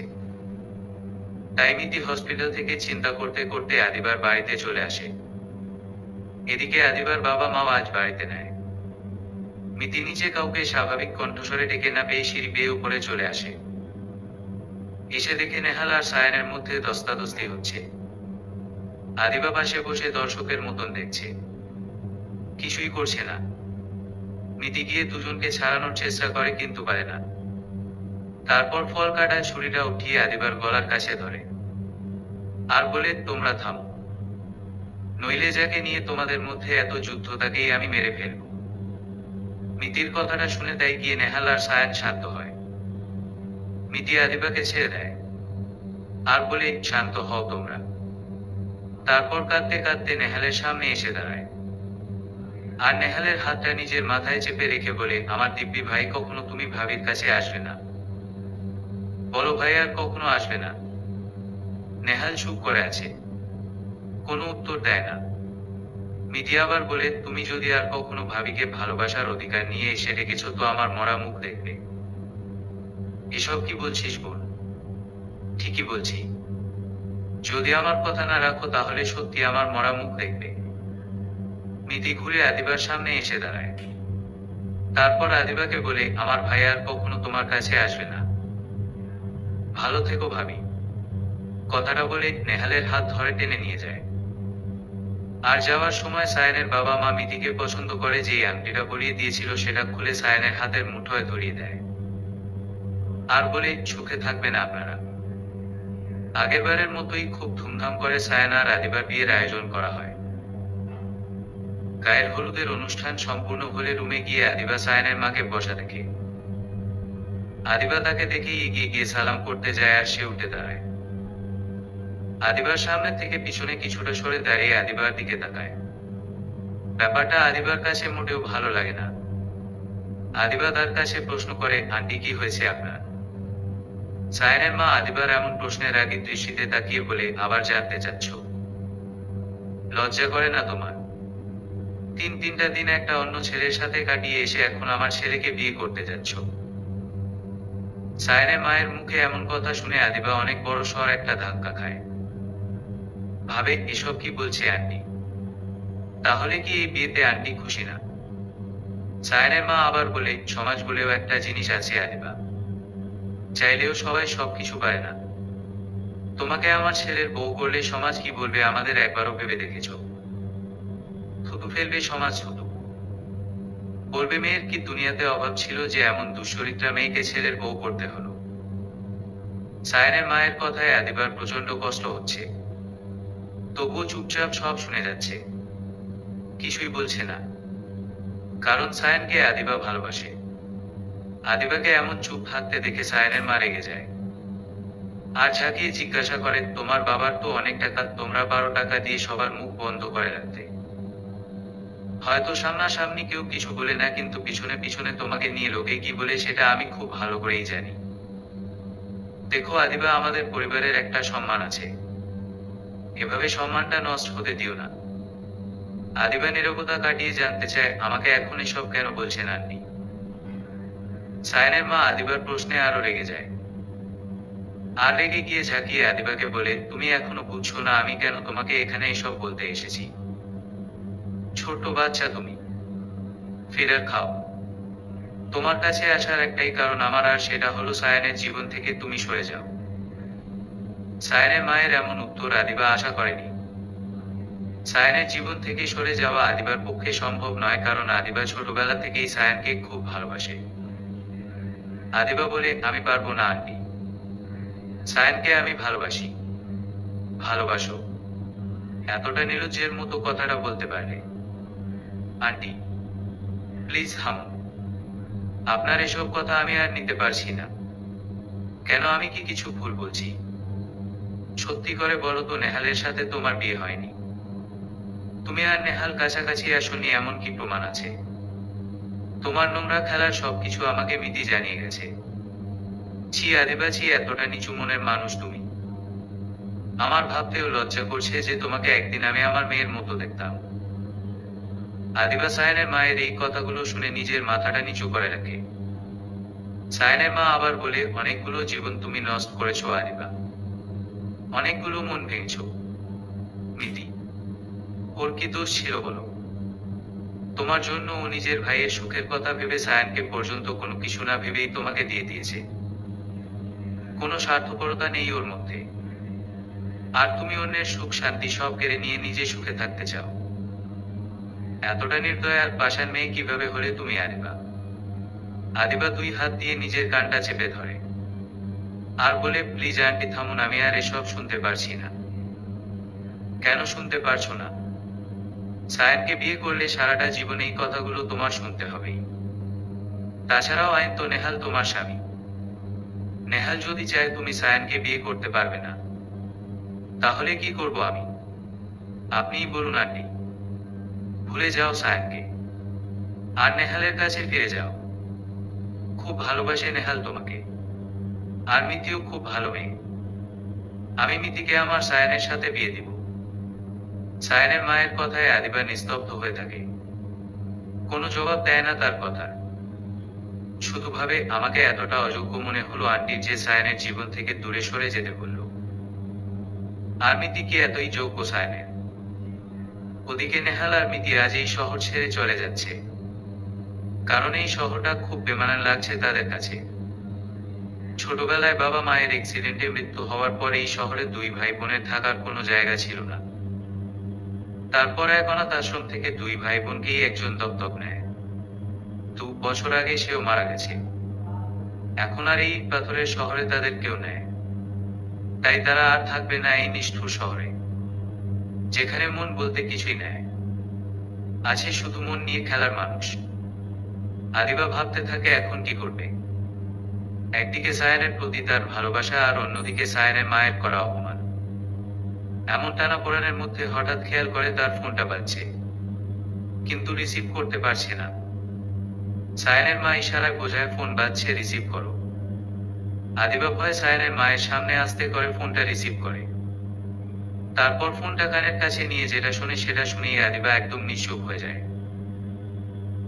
তাই মিতি হসপিটাল থেকে চিন্তা করতে করতে আদিবার বাড়িতে চলে আসে। এদিকে আদিবার বাবা মাও আজ বাড়িতে নেয়। মিতি নিচে কাউকে স্বাভাবিক কণ্ঠস্বরে ডেকে না পেয়ে সিঁড়ি বেয়ে উপরে চলে আসে। এসে দেখে নেহাল আর সায়নের মধ্যে ধস্তাধস্তি হচ্ছে। আদিবা পাশে বসে দর্শকের মতন দেখছে, কিছুই করছে না। মিতি গিয়ে দুজনকে ছাড়ানোর চেষ্টা করে, কিন্তু পারে না। তারপর ফল কাটার ছুরিটা উঠিয়ে আদিবার গলার কাছে ধরে আর বলে, তোমরা থামো, নইলে যাকে নিয়ে তোমাদের মধ্যে এত যুদ্ধ তাকেই আমি মেরে ফেলব। মিতির কথাটা শুনে তাই গিয়ে নেহাল আর সায়ান শান্ত হয়। মিতি আদিবাকে ছেড়ে দেয় আর বলে, শান্ত হও তোমরা। তারপর কাঁদতে কাঁদতে নেহালের সামনে এসে দাঁড়ায় আর নেহালের হাতটা নিজের মাথায় চেপে রেখে বলে, আমার দিব্যি ভাই, কখনো তুমি ভাবির কাছে আসবে না? বলো ভাই, আর কখনো আসবে না? নেহাল চুপ করে আছে, কোনো উত্তর দেয় না। মিতি আবার বলে, তুমি যদি আর কখনো ভাবিকে ভালোবাসার অধিকার নিয়ে এসে রেখেছ তো আমার মরা মুখ দেখবে। এসব কি বলছিস বোন? ঠিকই বলছি, যদি আমার কথা না রাখো তাহলে সত্যি আমার মরা মুখ দেখবে। মিতি ঘুরে আদিবার সামনে এসে দাঁড়ায়। তারপর আদিবাকে বলে, আমার ভাই আর কখনো তোমার কাছে আসবে না। ভালো থেকো ভাবি। কথাটা বলে নেহালের হাত ধরে টেনে নিয়ে যায়। আর যাওয়ার সময় সায়নের বাবা মা মিতিকে পছন্দ করে যেই আংটিটা পরিয়ে দিয়েছিল সেটা খুলে সায়নের হাতের মুঠোয় ধরিয়ে দেয় আর বলে, সুখে থাকবেন আপনারা। আগেরবারের মতোই খুব ধুমধাম করে সায়ন আর আদিবার বিয়ের আয়োজন করা হয়। গায়ের হলুদের অনুষ্ঠান সম্পূর্ণ হলে রুমে গিয়ে আদিবা সায়নের মাকে বসা দেখে। আদিবা তাকে দেখে এগিয়ে গিয়ে সালাম করতে যায় আর সে উঠে দাঁড়ায়। আদিবার সামনে থেকে পিছনে কিছুটা সরে দাঁড়িয়ে আদিবার দিকে তাকায়। ব্যাপারটা আদিবার কাছে মোটেও ভালো লাগে না। আদিবা তার কাছে প্রশ্ন করে, আন্টি কি হয়েছে আপনার? সায়নের মা আদিবার এমন প্রশ্নের আগে দৃষ্টিতে তাকিয়ে বলে, আবার জানতে চাচ্ছ? লজ্জা করে না তোমার? তিনটা দিন একটা অন্য ছেলের সাথে কাটিয়ে এসে এখন আমার ছেলেকে বিয়ে করতে যাচ্ছ। সায়নের মায়ের মুখে এমন কথা শুনে আদিবা অনেক বড় সর একটা ধাক্কা খায়। ভাবে, এসব কি বলছে আন্টি? তাহলে কি এই বিয়েতে আন্টি খুশি না? সায়নের মা আবার বলে, সমাজ বলেও একটা জিনিস আছে আদিবা, চাইলেও সবাই সবকিছু পারে না। তোমাকে আমার ছেলের বউ করলে সমাজ কি বলবে আমাদের একবারও ভেবে দেখেছো? থুতু ফেলবে সমাজ, থুতু বলবে মেয়ের কি দুনিয়াতে অভাব ছিল যে এমন দুশ্চরিত্রা মেয়েকে ছেলের বউ করতে হলো। সায়নের মায়ের কথায় আদিবার প্রচন্ড কষ্ট হচ্ছে, তবুও চুপচাপ সব শুনে যাচ্ছে, কিছুই বলছে না। কারণ সায়নকে আদিবা ভালোবাসে। আদিবাকে এমন চুপ থাকতে দেখে সায়নের মা রেগে যায়, আর ঝাঁকিয়ে জিজ্ঞাসা করে, তোমার বাবার তো অনেক টাকা, তোমরা 12 টাকা দিয়ে সবার মুখ বন্ধ করে রাখতে। হয়তো সামনাসামনি কেউ কিছু বলে না, কিন্তু পিছনে পিছনে তোমাকে নিয়ে লোকে কি বলে সেটা আমি খুব ভালো করেই জানি। দেখো আদিবা, আমাদের পরিবারের একটা সম্মান আছে, এভাবে সম্মানটা নষ্ট হতে দিও না। আদিবা নীরবতা কাটিয়ে জানতে চায়, আমাকে এখন এসব কেন বলছেন আন্টি? সায়নের মা আদিবার প্রশ্নে আরো রেগে যায়, আর রেগে গিয়ে ঝাঁকিয়ে আদিবাকে বলে, তুমি এখনো বুঝছো না আমি কেন তোমাকে এখানে এসব বলতে এসেছি? ছোট্ট বাচ্চা তুমি, ফিরার খাও। তোমার কাছে আসার একটাই কারণ আমার, আর সেটা হলো সায়নের জীবন থেকে তুমি সরে যাও। সায়নের মায়ের এমন উত্তর আদিবা আশা করেনি। সায়নের জীবন থেকে সরে যাওয়া আদিবার পক্ষে সম্ভব নয়, কারণ আদিবা ছোটবেলা থেকেই সায়নকে খুব ভালোবাসে। আদিবা বলে, আমি পারবো না আন্টি, সায়নকে আমি ভালোবাসি। ভালোবাসো? এতটা নির্লজ্জের মতো কথাটা বলতে পারলে? আন্টি প্লিজ থামুন, আপনার এসব কথা আমি আর নিতে পারছি না। কেন, আমি কি কিছু ভুল বলছি? সত্যি করে বলো তো, নেহালের সাথে তোমার বিয়ে হয়নি? তুমি আর নেহাল কাছাকাছি আসনি এমন কি প্রমাণ আছে? তোমার নোংরা খেলার সবকিছু আমাকে মিতি জানিয়ে গেছে। ছি আদিবা ছি, এতটা নিচু মনের মানুষ তুমি। আমার ভাবতেও লজ্জা করছে যে তোমাকে একদিন আমি আমার মেয়ের মতো দেখতাম। আদিবা সায়নের মায়ের এই কথাগুলো শুনে নিজের মাথাটা নিচু করে রাখে। সায়নের মা আবার বলে, অনেকগুলো জীবন তুমি নষ্ট করেছো আদিবা, অনেকগুলো মন ভেঙেছো। মিতি, ওর কি দোষ ছিল বলো? তোমার জন্য ও নিজের ভাইয়ের সুখের কথা ভেবে সায়নকে পর্যন্ত কোনো কিছু না ভেবেই তোমাকে দিয়ে দিয়েছে। কোনো স্বার্থপরতা নেই ওর মধ্যে। আর তুমি অন্যের সুখ শান্তি সব কেড়ে নিয়ে নিজে সুখে থাকতে চাও। এতটা নির্দয় আর পাষাণ মেয়ে কিভাবে হলে তুমি আদিবা? আদিবা 2 হাত দিয়ে নিজের কানটা চেপে ধরে, আর বলে, প্লিজ আন্টি থামুন, আমি আর এসব শুনতে পারছি না। কেন শুনতে পারছো না? সায়নকে বিয়ে করলে সারাটা জীবন এই কথাগুলো তোমার শুনতে হবেই। তাছাড়াও আইন তো নেহাল তোমার স্বামী। নেহাল যদি চায় তুমি সায়নকে বিয়ে করতে পারবে না, তাহলে কি করব আমি? আপনিই বলুন আন্টি। ভুলে যাও সায়নকে, আর নেহালের কাছে ফিরে যাও। খুব ভালোবাসে নেহাল তোমাকে, আর মিতিও খুব ভালো মেয়ে। আমি মিতিকে আমার সায়নের সাথে বিয়ে দিব। সায়নের মায়ের কথায় আদিবা নিস্তব্ধ হয়ে থাকে, কোনো জবাব দেয় না তার কথার। শুধু ভাবে, আমাকে এতটা অযোগ্য মনে হলো আন্টির যে সায়নের জীবন থেকে দূরে সরে যেতে বলল। আর মিতি কি এতই যোগ্য সায়নের? ওদিকে নেহাল আর মিতি আজ এই শহর ছেড়ে চলে যাচ্ছে, কারণ এই শহরটা খুব বেমানান লাগছে তাদের কাছে। ছোটবেলায় বাবা মায়ের অ্যাক্সিডেন্টে মৃত্যু হওয়ার পর এই শহরে 2 ভাই বোনের থাকার কোনো জায়গা ছিল না। তারপর এক অনাথ আশ্রম থেকে 2 ভাই বোনকেই একজন দত্তক নেয়। 2 বছর আগে সেও মারা গেছে। এখন আর এই পাথরের শহরে তাদের কেউ নেয়। তাই তারা আর থাকবে না এই নিষ্ঠুর শহরে, যেখানে মন বলতে কিছুই নেয়, আছে শুধু মন নিয়ে খেলার মানুষ। আদিবা ভাবতে থাকে এখন কি করবে। একদিকে সায়নের প্রতি তার ভালোবাসা, আর অন্যদিকে সায়নের মায়ের করা অপমান। এমন টানাপোড়েনের মধ্যে হঠাৎ খেয়াল করে তার ফোনটা বাজছে, কিন্তু রিসিভ করতে পারছে না। সায়নের মা ইশারায় বোঝায়, ফোন বাজছে, রিসিভ করো। আদিবা ভয় সায়নের মায়ের সামনে আসতে করে ফোনটা রিসিভ করে। তারপর ফোনটা কানের কাছে নিয়ে যেটা শুনে সেটা শুনেই আদিবা একদম নিশ্চুপ হয়ে যায়।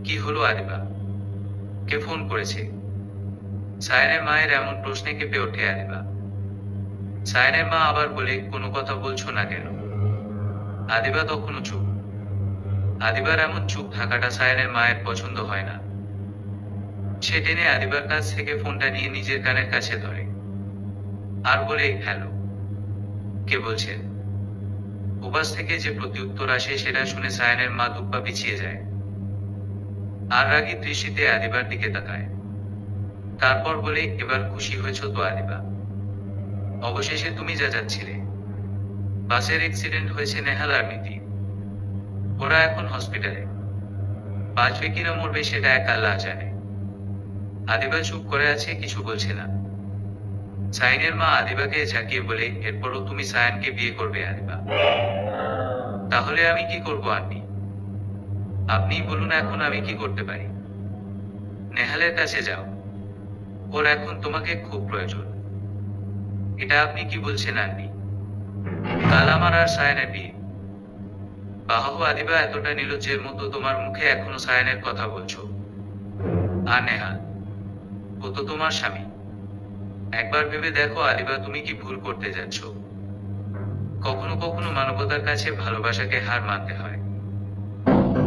কি হলো আদিবা? কে ফোন করেছে? সায়নের মায়ের এমন প্রশ্নে কেঁপে ওঠে আদিবা। সায়নের মা আবার বলে, কোনো কথা বলছো না কেন? আদিবা তখনও চুপ। আদিবার এমন চুপ থাকাটা সায়নের মায়ের পছন্দ হয় না। সে টেনে আদিবার কাছ থেকে ফোনটা নিয়ে নিজের কানের কাছে ধরে আর বলে, হ্যালো, কে বলছেন? উপাস থেকে যে প্রত্যুত্তর আসে সেটা শুনে সায়নের মা দুপা পিছিয়ে যায় আর রাগী দৃষ্টিতে আদিবার দিকে তাকায়। তারপর বলে, এবার খুশি হয়েছ তো আদিবা? অবশেষে তুমি যা যাচ্ছিলে। বাসের অ্যাক্সিডেন্ট হয়েছে নেহাল আর মিতি। ওরা এখন হসপিটালে। বাঁচবে কিনা মরবে সেটা এক আল্লাহ জানে। আদিবা চুপ করে আছে, কিছু বলছে না। সাইনের মা আদিবাকে ঝাঁকিয়ে বলে, এরপরও তুমি সায়ানকে বিয়ে করবে আদিবা? তাহলে আমি কি করব আন্টি? আপনিই বলুন এখন আমি কি করতে পারি? নেহালের কাছে যাও, ওর এখন তোমাকে খুব প্রয়োজন। এটা আপনি কি বলছেন আন্টি? কাল আমার আর সায়ানের বিয়ে। বাহু আদিবা, এতটা নির্লজ্জের মতো তোমার মুখে এখনো সায়ানের কথা বলছো? আর নেহাল, ও তো তোমার স্বামী। একবার ভেবে দেখো আদিবা, তুমি কি ভুল করতে যাচ্ছ? কখনো কখনো মানবতার কাছে ভালোবাসাকে হার মানতে হয়।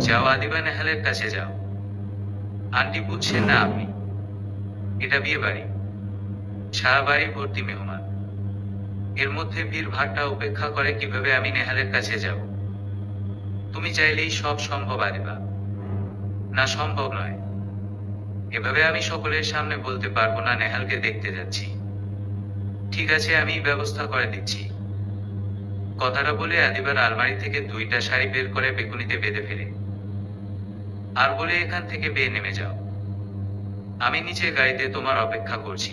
যাও আদিবা, নেহালের কাছে যাও। আন্টি বুঝছেন না আপনি? এটা বিয়ে বাড়ি, সারা বাড়ি ভর্তি মেহমান। এর মধ্যে ভিড় ভাড়টা উপেক্ষা করে কিভাবে আমি নেহালের কাছে যাব? তুমি চাইলেই সব সম্ভব আদিবা। না, সম্ভব নয়। এভাবে আমি সকলের সামনে বলতে পারবো না নেহালকে দেখতে যাচ্ছি। ঠিক আছে, আমি ব্যবস্থা করে দিচ্ছি। কথাটা বলে আদিবার আলমারি থেকে 2টা শাড়ি বের করে বেকুনিতে বেঁধে ফেলে আর বলে, এখান থেকে বেয়ে নেমে যাও। আমি নিচে গাড়িতে তোমার অপেক্ষা করছি।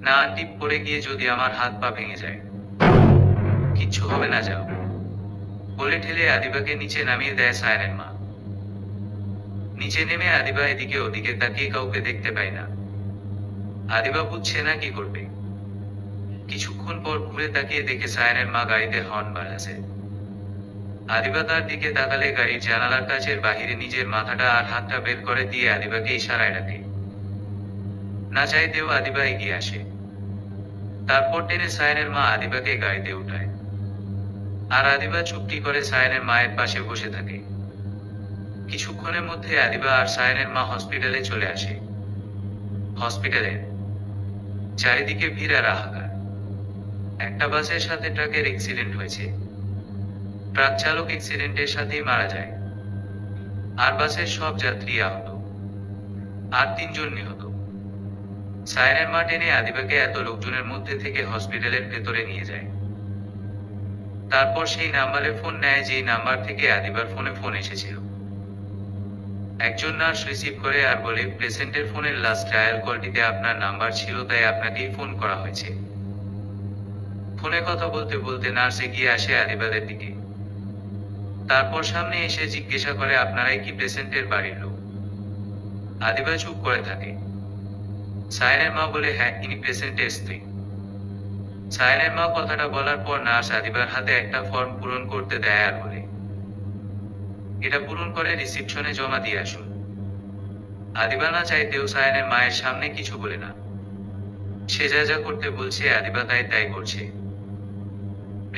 না আন্টি, পড়ে গিয়ে যদি আমার হাত পা ভেঙে যায়? কিচ্ছু হবে না, যাও। বলে ঠেলে আদিবাকে নিচে নামিয়ে দেয় সায়নের মা। নিচে নেমে আদিবা এদিকে ওদিকে তাকিয়ে কাউকে দেখতে পায় না। আদিবা বুঝছে না কি করবে। কিছুক্ষণ পর ঘুরে তাকিয়ে দেখে সায়নের মা গাড়িতে হর্ন বাজাচ্ছে। আদিবা তার দিকে তাকালে গাড়ির জানালার কাছের বাহিরে নিজের মাথাটা আর হাতটা বের করে দিয়ে আদিবাকে ইশারায় ডাকে। না চাইতেও আদিবা এগিয়ে আসে। তারপর টেনে সায়নের মা আদিবাকে গাড়িতে উঠায় আর আদিবা চুপটি করে সায়নের মায়ের পাশে বসে থাকে। কিছুক্ষণের মধ্যে আদিবা আর সায়নের মা হসপিটালে চলে আসে। হসপিটালে চারিদিকে ভিড় আর হাহাকার। একটা বাসের সাথে ট্রাকের অ্যাক্সিডেন্ট হয়েছে। ট্রাক চালক অ্যাক্সিডেন্টের সাথেই মারা যায় আর বাসের সব যাত্রী আহত আর 3 জন নিহত। সায়নের মা টেনে আদিবাকে এত লোকজনের মধ্যে থেকে হসপিটালের ভেতরে নিয়ে যায়। তারপর সেই নাম্বারে ফোন নেয় যেই নাম্বার থেকে আদিবার ফোনে ফোন এসেছিল। একজন নার্স রিসিভ করে আর বলে, পেশেন্টের ফোনের লাস্ট ডায়াল কলটিতে আপনার নাম্বার ছিল, তাই আপনাকেই ফোন করা হয়েছে। ফোনে কথা বলতে বলতে নার্স এগিয়ে আসে আদিবাদের দিকে। তারপর সামনে এসে জিজ্ঞাসা করে, আপনারাই কি পেশেন্টের বাড়ির লোক? আদিবা চুপ করে থাকে। সায়নের মা বলে, হ্যাঁ, ইনি পেশেন্টের স্ত্রী। সায়নের মা কথাটা বলার পর নার্স আদিবার হাতে একটা ফর্ম পূরণ করতে দেয় আর বলে, এটা পূরণ করে রিসিপশনে জমা দিয়ে আসুন। আদিবা না চাইতেও সায়নের মায়ের সামনে কিছু বলে না। সে যা যা করতে বলছে আদিবা তাই তাই করছে।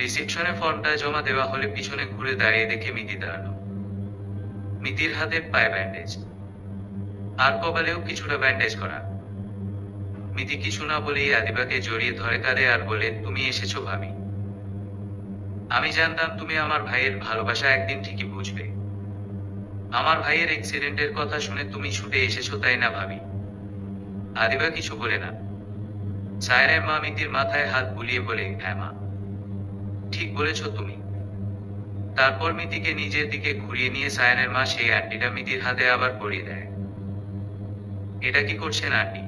রিসিপশনে ফর্মটা জমা দেওয়া হলে পিছনে ঘুরে দাঁড়িয়ে দেখে মিতি দাঁড়ানো। মিতির হাতে পায়ে ব্যান্ডেজ আর কপালেও কিছুটা ব্যান্ডেজ করা। মিতি কিছু না বলেই আদিবাকে জড়িয়ে ধরে কাঁদে আর বলে, তুমি এসেছো ভাবি। আমি জানতাম তুমি আমার ভাইয়ের ভালোবাসা একদিন ঠিকই বুঝবে। আমার ভাইয়ের অ্যাক্সিডেন্টের কথা শুনে তুমি ছুটে এসেছো, তাই না ভাবি? আদিবা কিছু বলে না। সায়নের মা মিতির মাথায় হাত বুলিয়ে বলে, হ্যাঁ মা, ঠিক বলেছ তুমি। তারপর মিতিকে নিজের দিকে ঘুরিয়ে নিয়ে সায়নের মা সেই আন্টিটা মিতির হাতে আবার পরিয়ে দেয়। এটা কি করছেন আন্টি?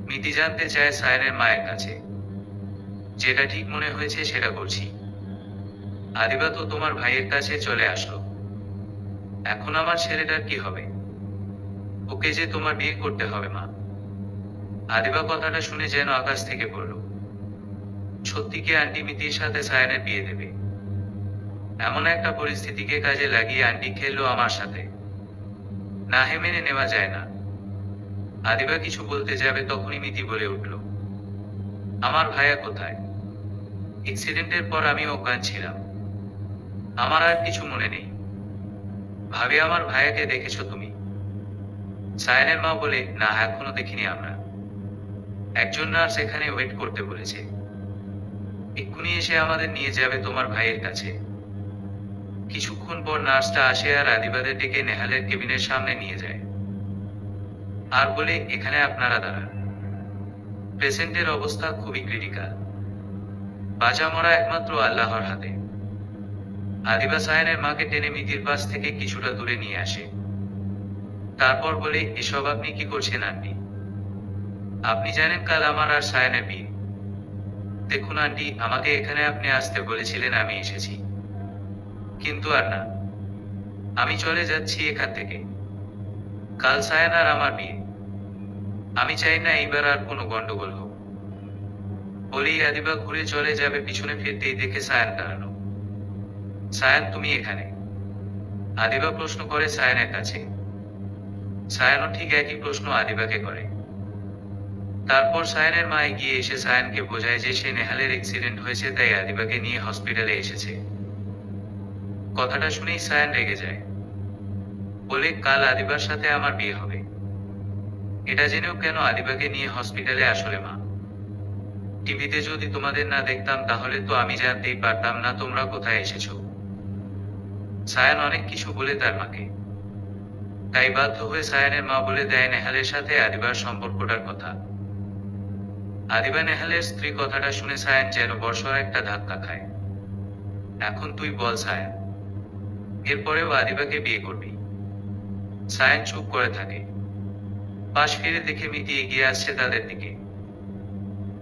মিতি জানতে চায় সায়নের মায়ের কাছে। যেটা ঠিক মনে হয়েছে সেটা করছি। আদিবা তো তোমার ভাইয়ের কাছে চলে আসলো, এখন আমার ছেলেটার কি হবে? ওকে যে তোমার বিয়ে করতে হবে মা। আদিবা কথাটা শুনে যেন আকাশ থেকে পড়ল। সত্যি কি আন্টি মিতির সাথে সায়নের বিয়ে দেবে? এমন একটা পরিস্থিতিকে কাজে লাগিয়ে আন্টি খেললো আমার সাথে। না, হে মেনে নেওয়া যায় না। আদিবা কিছু বলতে যাবে তখনই মিতি বলে উঠল, আমার ভাইয়া কোথায়? অ্যাক্সিডেন্টের পর আমি অজ্ঞান ছিলাম, আমার আর কিছু মনে নেই। ভাবি, আমার ভাইয়াকে দেখেছো তুমি? সায়ানের মা বলে, না, এখনো দেখিনি আমরা। একজন নার্স এখানে ওয়েট করতে বলেছে, এক্ষুনি এসে আমাদের নিয়ে যাবে তোমার ভাইয়ের কাছে। কিছুক্ষণ পর নার্সটা আসে আর আদিবাদের ডেকে নেহালের কেবিনের সামনে নিয়ে যায় আর বলে, এখানে আপনারা দাঁড়ান। পেশেন্টের অবস্থা খুবই ক্রিটিক্যাল, বাঁচা মরা একমাত্র আল্লাহর হাতে। আদিবা সায়ানের মাকে টেনে মিতির পাশ থেকে কিছুটা দূরে নিয়ে আসে, তারপর বলে, এসব আপনি কি করছেন আন্টি? আপনি জানেন কাল আমার আর সায়ানের বিয়ে। দেখুন আন্টি, আমাকে এখানে আপনি আসতে বলেছিলেন, আমি এসেছি, কিন্তু আর না, আমি চলে যাচ্ছি এখান থেকে। কাল সায়ান আর আমার বিয়ে, আমি চাই না এইবার আর কোনো গন্ডগোল হোক। বলেই আদিবা ঘুরে চলে যাবে, পিছনে ফিরতেই দেখে সায়ান দাঁড়ানো। সায়ান, তুমি এখানে? আদিবা প্রশ্ন করে সায়ানের কাছে। সায়ানও ঠিক একই প্রশ্ন আদিবাকে করে। তারপর সায়ানের মা এগিয়ে এসে সায়ানকে বোঝায় যে সে নেহালের অ্যাক্সিডেন্ট হয়েছে, তাই আদিবাকে নিয়ে হসপিটালে এসেছে। কথাটা শুনেই সায়ান রেগে যায়, বলে, কাল আদিবার সাথে আমার বিয়ে হবে, এটা জেনেও কেন আদিবাকে নিয়ে হসপিটালে আসলে মা? টিভিতে যদি তোমাদের না দেখতাম তাহলে তো আমি জানতেই পারতাম না তোমরা কোথায় এসেছো। সায়ান অনেক কিছু বলে তার মাকে, তাই বাধ্য হয়ে সায়ানের মা বলে দেয় নেহালের সাথে আদিবার সম্পর্কটার কথা। আদিবা নেহালের স্ত্রী কথাটা শুনে সায়ান যেন বর্ষার একটা ধাক্কা খায়। এখন তুই বল সায়ান, এরপরেও আদিবাকে বিয়ে করবি? সায়ান চুপ করে থাকে। পাশ ফিরে দেখে মিতি এগিয়ে আসছে তাদের দিকে।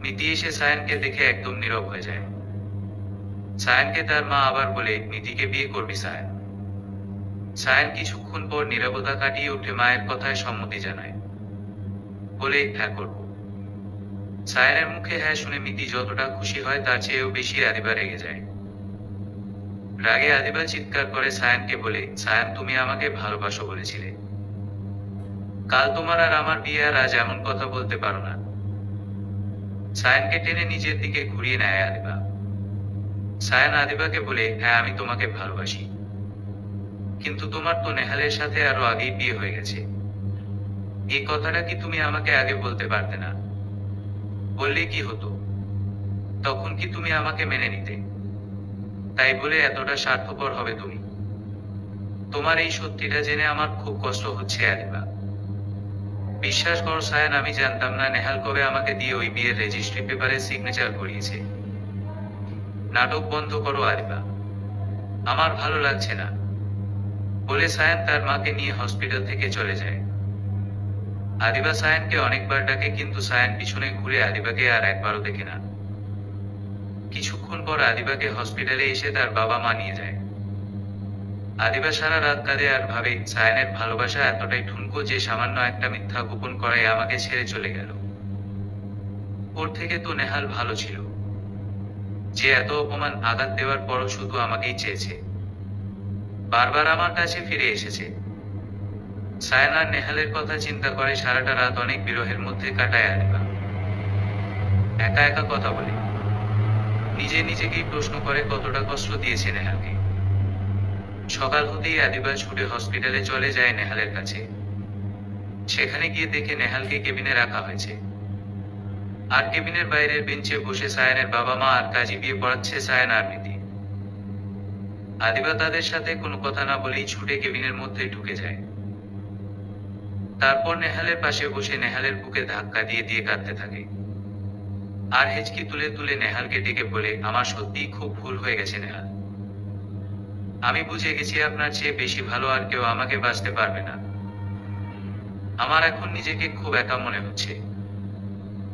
মিতি এসে সায়ানকে দেখে একদম নীরব হয়ে যায়। সায়ানকে তার মা আবার বলে, মিতিকে বিয়ে করবি সায়ান? সায়ান কিছুক্ষণ পর নীরবতা কাটিয়ে উঠে মায়ের কথায় সম্মতি জানায়, বলে, হ্যাঁ করব। সায়ানের মুখে হ্যাঁ শুনে মিতি যতটা খুশি হয় তার চেয়েও বেশি আদিবা রেগে যায়। রাগে আদিবা চিৎকার করে সায়ানকে বলে, সায়ান, তুমি আমাকে ভালোবাসো বলেছিলে, কাল তোমার আর আমার বিয়ে, আর আজ এমন কথা বলতে পারো না। সায়ানকে টেনে নিজের দিকে ঘুরিয়ে নেয় আদিবা। সায়ান আদিবাকে বলে, হ্যাঁ আমি তোমাকে ভালোবাসি, কিন্তু তোমার তো নেহালের সাথে আরো আগেই বিয়ে হয়ে গেছে। এই কথাটা কি তুমি আমাকে আগে বলতে পারতে না? বললে কি হতো? তখন কি তুমি আমাকে মেনে নিতে? তাই বলে এতটা স্বার্থপর হবে তুমি? তোমার এই সত্যিটা জেনে আমার খুব কষ্ট হচ্ছে আদিবা। বিশ্বাস করো সায়ান, আমি জানতাম না নেহাল কবে আমাকে দিয়ে ওই বিয়ের রেজিস্ট্রি পেপারে সিগনেচার করিয়েছে। নাটক বন্ধ করো আদিবা, আমার ভালো লাগছে না। বলে সায়ান তার মাকে নিয়ে হসপিটাল থেকে চলে যায়। আদিবা সায়ানকে অনেকবার ডাকে, কিন্তু সায়ান পিছনে ঘুরে আদিবাকে আর একবারও দেখে না। কিছুক্ষণ পর আদিবাকে হসপিটালে এসে তার বাবা মা নিয়ে যায়। আদিবা সারা রাত কাঁদে আর ভাবে, সায়ানের ভালোবাসা এতটাই ঠুনকো যে সামান্য একটা মিথ্যা গোপন করায় আমাকে ছেড়ে চলে গেল। ওর থেকে তো নেহাল ভালো ছিল, যে এত অপমান আঘাত দেওয়ার পরও শুধু আমাকেই চেয়েছে, বারবার আমার কাছে ফিরে এসেছে। সায়ান আর নেহালের কথা চিন্তা করে সারাটা রাত অনেক বিরহের মধ্যে কাটায় আদিবা। একা একা কথা বলে, নিজে নিজেকেই প্রশ্ন করে কতটা কষ্ট দিয়েছে নেহালকে। সকাল হতেই আদিবা ছুটে হসপিটালে চলে যায় নেহালের কাছে। সেখানে গিয়ে দেখে নেহালকে কেবিনে রাখা হয়েছে, আর কেবিনের বাইরের বেঞ্চে বসে সায়ানের বাবা মা আর কাজী বিয়ে পড়াচ্ছে সায়ান আর মিতি। আদিবা তাদের সাথে কোনো কথা না বলেই ছুটে কেবিনের মধ্যে ঢুকে যায়। তারপর নেহালের পাশে বসে নেহালের বুকে ধাক্কা দিয়ে দিয়ে কাঁদতে থাকে, আর হেঁচকি তুলে তুলে নেহালকে ডেকে বলে, আমার সত্যিই খুব ভুল হয়ে গেছে নেহাল। আমি বুঝে গেছি আপনার চেয়ে বেশি ভালো আর কেউ আমাকে বাঁচতে পারবে না। আমার এখন নিজেকে খুব একা মনে হচ্ছে।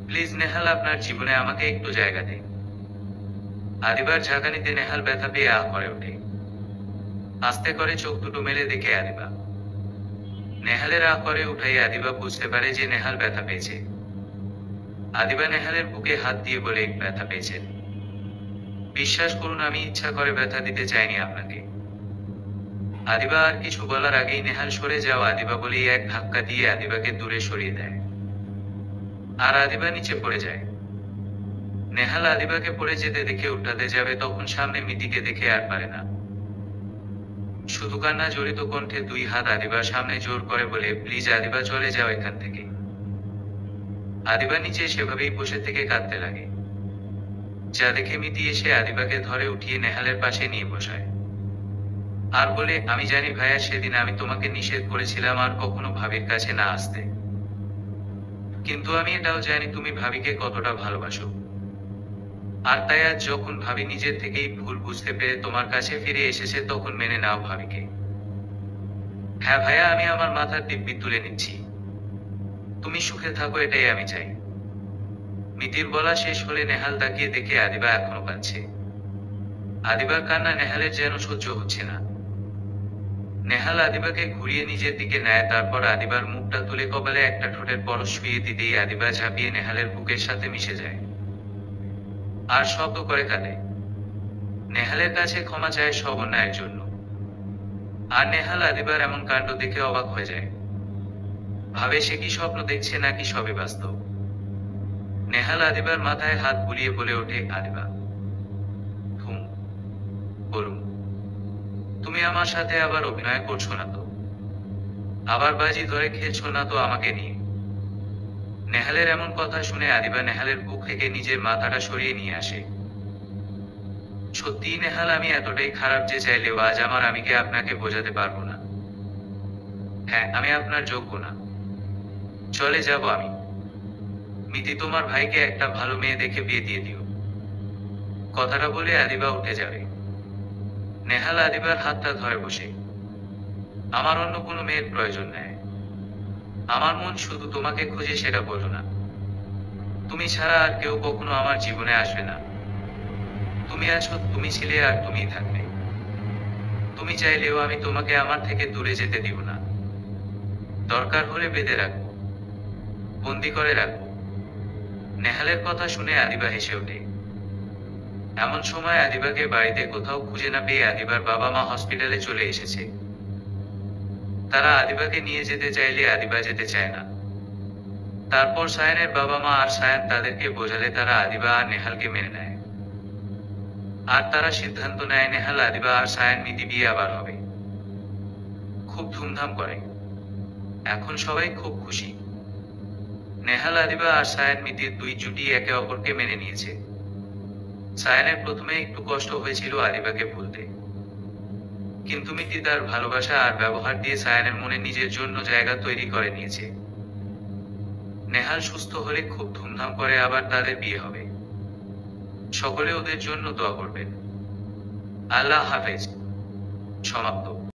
প্লিজ নেহাল, আপনার জীবনে আমাকে একটু জায়গা দিন। আদিবার ঝাঁকানিতে নেহাল ব্যথা পেয়ে আহ করে ওঠে। আস্তে করে চোখ দুটো মেলে দেখে আদিবা। নেহালের আহ করে উঠাই আদিবা বুঝতে পারে যে নেহাল ব্যথা পেয়েছে। আদিবা নেহালের বুকে হাত দিয়ে বলে, ব্যথা পেয়েছেন? বিশ্বাস করুন, আমি ইচ্ছা করে ব্যথা দিতে চাইনি আপনাকে। আদিবা আর কিছু বলার আগেই নেহাল সরে যাও আদিবা বলেই এক ধাক্কা দিয়ে আদিবাকে দূরে সরিয়ে দেয়, আর আদিবা নিচে পড়ে যায়। নেহাল আদিবাকে পড়ে যেতে দেখে উঠাতে যাবে, তখন সামনে মিতিকে দেখে আর পারে না। শুধু কান্না জড়িত কণ্ঠে 2 হাত আদিবার সামনে জোর করে বলে, প্লিজ আদিবা, চলে যাও এখান থেকে। আদিবা নিচে সেভাবেই বসে থেকে কাঁদতে লাগে। যা দেখে মিতি এসে আদিবাকে ধরে উঠিয়ে নেহালের পাশে নিয়ে বসায় আর বলে, আমি জানি ভাইয়া, সেদিন আমি তোমাকে নিষেধ করেছিলাম আর কখনো ভাবির কাছে না আসতে, কিন্তু আমি এটাও জানি তুমি ভাবিকে কতটা ভালোবাসো। আর তাই আজ যখন ভাবি নিজের থেকেই ভুল বুঝতে পেরে তোমার কাছে ফিরে এসেছে, তখন মেনে নাও ভাবিকে। হ্যাঁ ভাইয়া, আমি আমার মাথার দিব্যি তুলে নিচ্ছি, তুমি সুখে থাকো, এটাই আমি চাই। মিতির বলা শেষ হলে নেহাল তাকিয়ে দেখে আদিবা এখনো কাঁদছে। আদিবার কান্না নেহালের যেন সহ্য হচ্ছে না। নেহাল আদিবাকে ঘুরিয়ে নিজের দিকে নেয়, তারপর আদিবার মুখটা তুলে কপালে একটা ঠোঁটের পরশ শুইয়ে দিতেই আদিবা ঝাঁপিয়ে নেহালের বুকের সাথে মিশে যায় আর শব্দ করে কাঁদে। নেহালের কাছে ক্ষমা চায় সব অন্যায়ের জন্য। আর নেহাল আদিবার এমন কাণ্ড দেখে অবাক হয়ে যায়, ভাবে সে কি স্বপ্ন দেখছে নাকি সবে বাস্তব। নেহাল আদিবার মাথায় হাত বুলিয়ে বলে ওঠে, আদিবা হুম বলুন, তুমি আমার সাথে আবার অভিনয় করছো না তো? আবার বাজি ধরে খেলছো না তো আমাকে নিয়ে? নেহালের এমন কথা শুনে আদিবা নেহালের বুক থেকে নিজের মাথাটা সরিয়ে নিয়ে আসে। সত্যিই নেহাল, আমি এতটাই খারাপ যে চাইলেও আজ আমার আমিকে আপনাকে বোঝাতে পারবো না। হ্যাঁ, আমি আপনার যোগ্য না, চলে যাব আমি। মিতি, তোমার ভাইকে একটা ভালো মেয়ে দেখে বিয়ে দিয়ে দিও। কথাটা বলে আদিবা উঠে যাবে। নেহাল আদিবার হাতটা ধরে বসে, আমার অন্য কোনো মেয়ের প্রয়োজন নেই, আমার মন শুধু তোমাকে খুঁজে, সেটা বলো না। তুমি ছাড়া আর কেউ কখনো আমার জীবনে আসবে না। তুমি আছো, তুমি ছিলে, আর তুমিই থাকবে। তুমি চাইলেও আমি তোমাকে আমার থেকে দূরে যেতে দিব না। দরকার হলে বেঁধে রাখবো, বন্দি করে রাখবো। নেহালের কথা শুনে আদিবা হেসে ওঠে। এমন সময় আদিবাকে বাড়িতে কোথাও খুঁজে না পেয়ে আদিবার বাবা মা হসপিটালে চলে এসেছে। তারা আদিবাকে নিয়ে যেতে চাইলে আদিবা যেতে চায় না। তারপর সায়ানের বাবা মা আর সায়ান তাদেরকে বোঝালে তারা আদিবা আর নেহালকে মেনে নেয়। আর তারা সিদ্ধান্ত নেয় নেহাল, আদিবা আর সায়ান মিতি বিয়ে আবার হবে। খুব ধুমধাম করে। এখন সবাই খুব খুশি। নেহাল, আদিবা আর সায়ান মিতির 2 জুটি একে অপরকে মেনে নিয়েছে। সায়ানের প্রথমে একটু কষ্ট হয়েছিল আদিবাকে ভুলতে, কিন্তু মিতি তার ভালোবাসা আর ব্যবহার দিয়ে সায়ানের মনে নিজের জন্য জায়গা তৈরি করে নিয়েছে। নেহাল সুস্থ হলে খুব ধুমধাম করে আবার তাদের বিয়ে হবে। সকলে ওদের জন্য দোয়া করবেন। আল্লাহ হাফেজ। সমাপ্ত।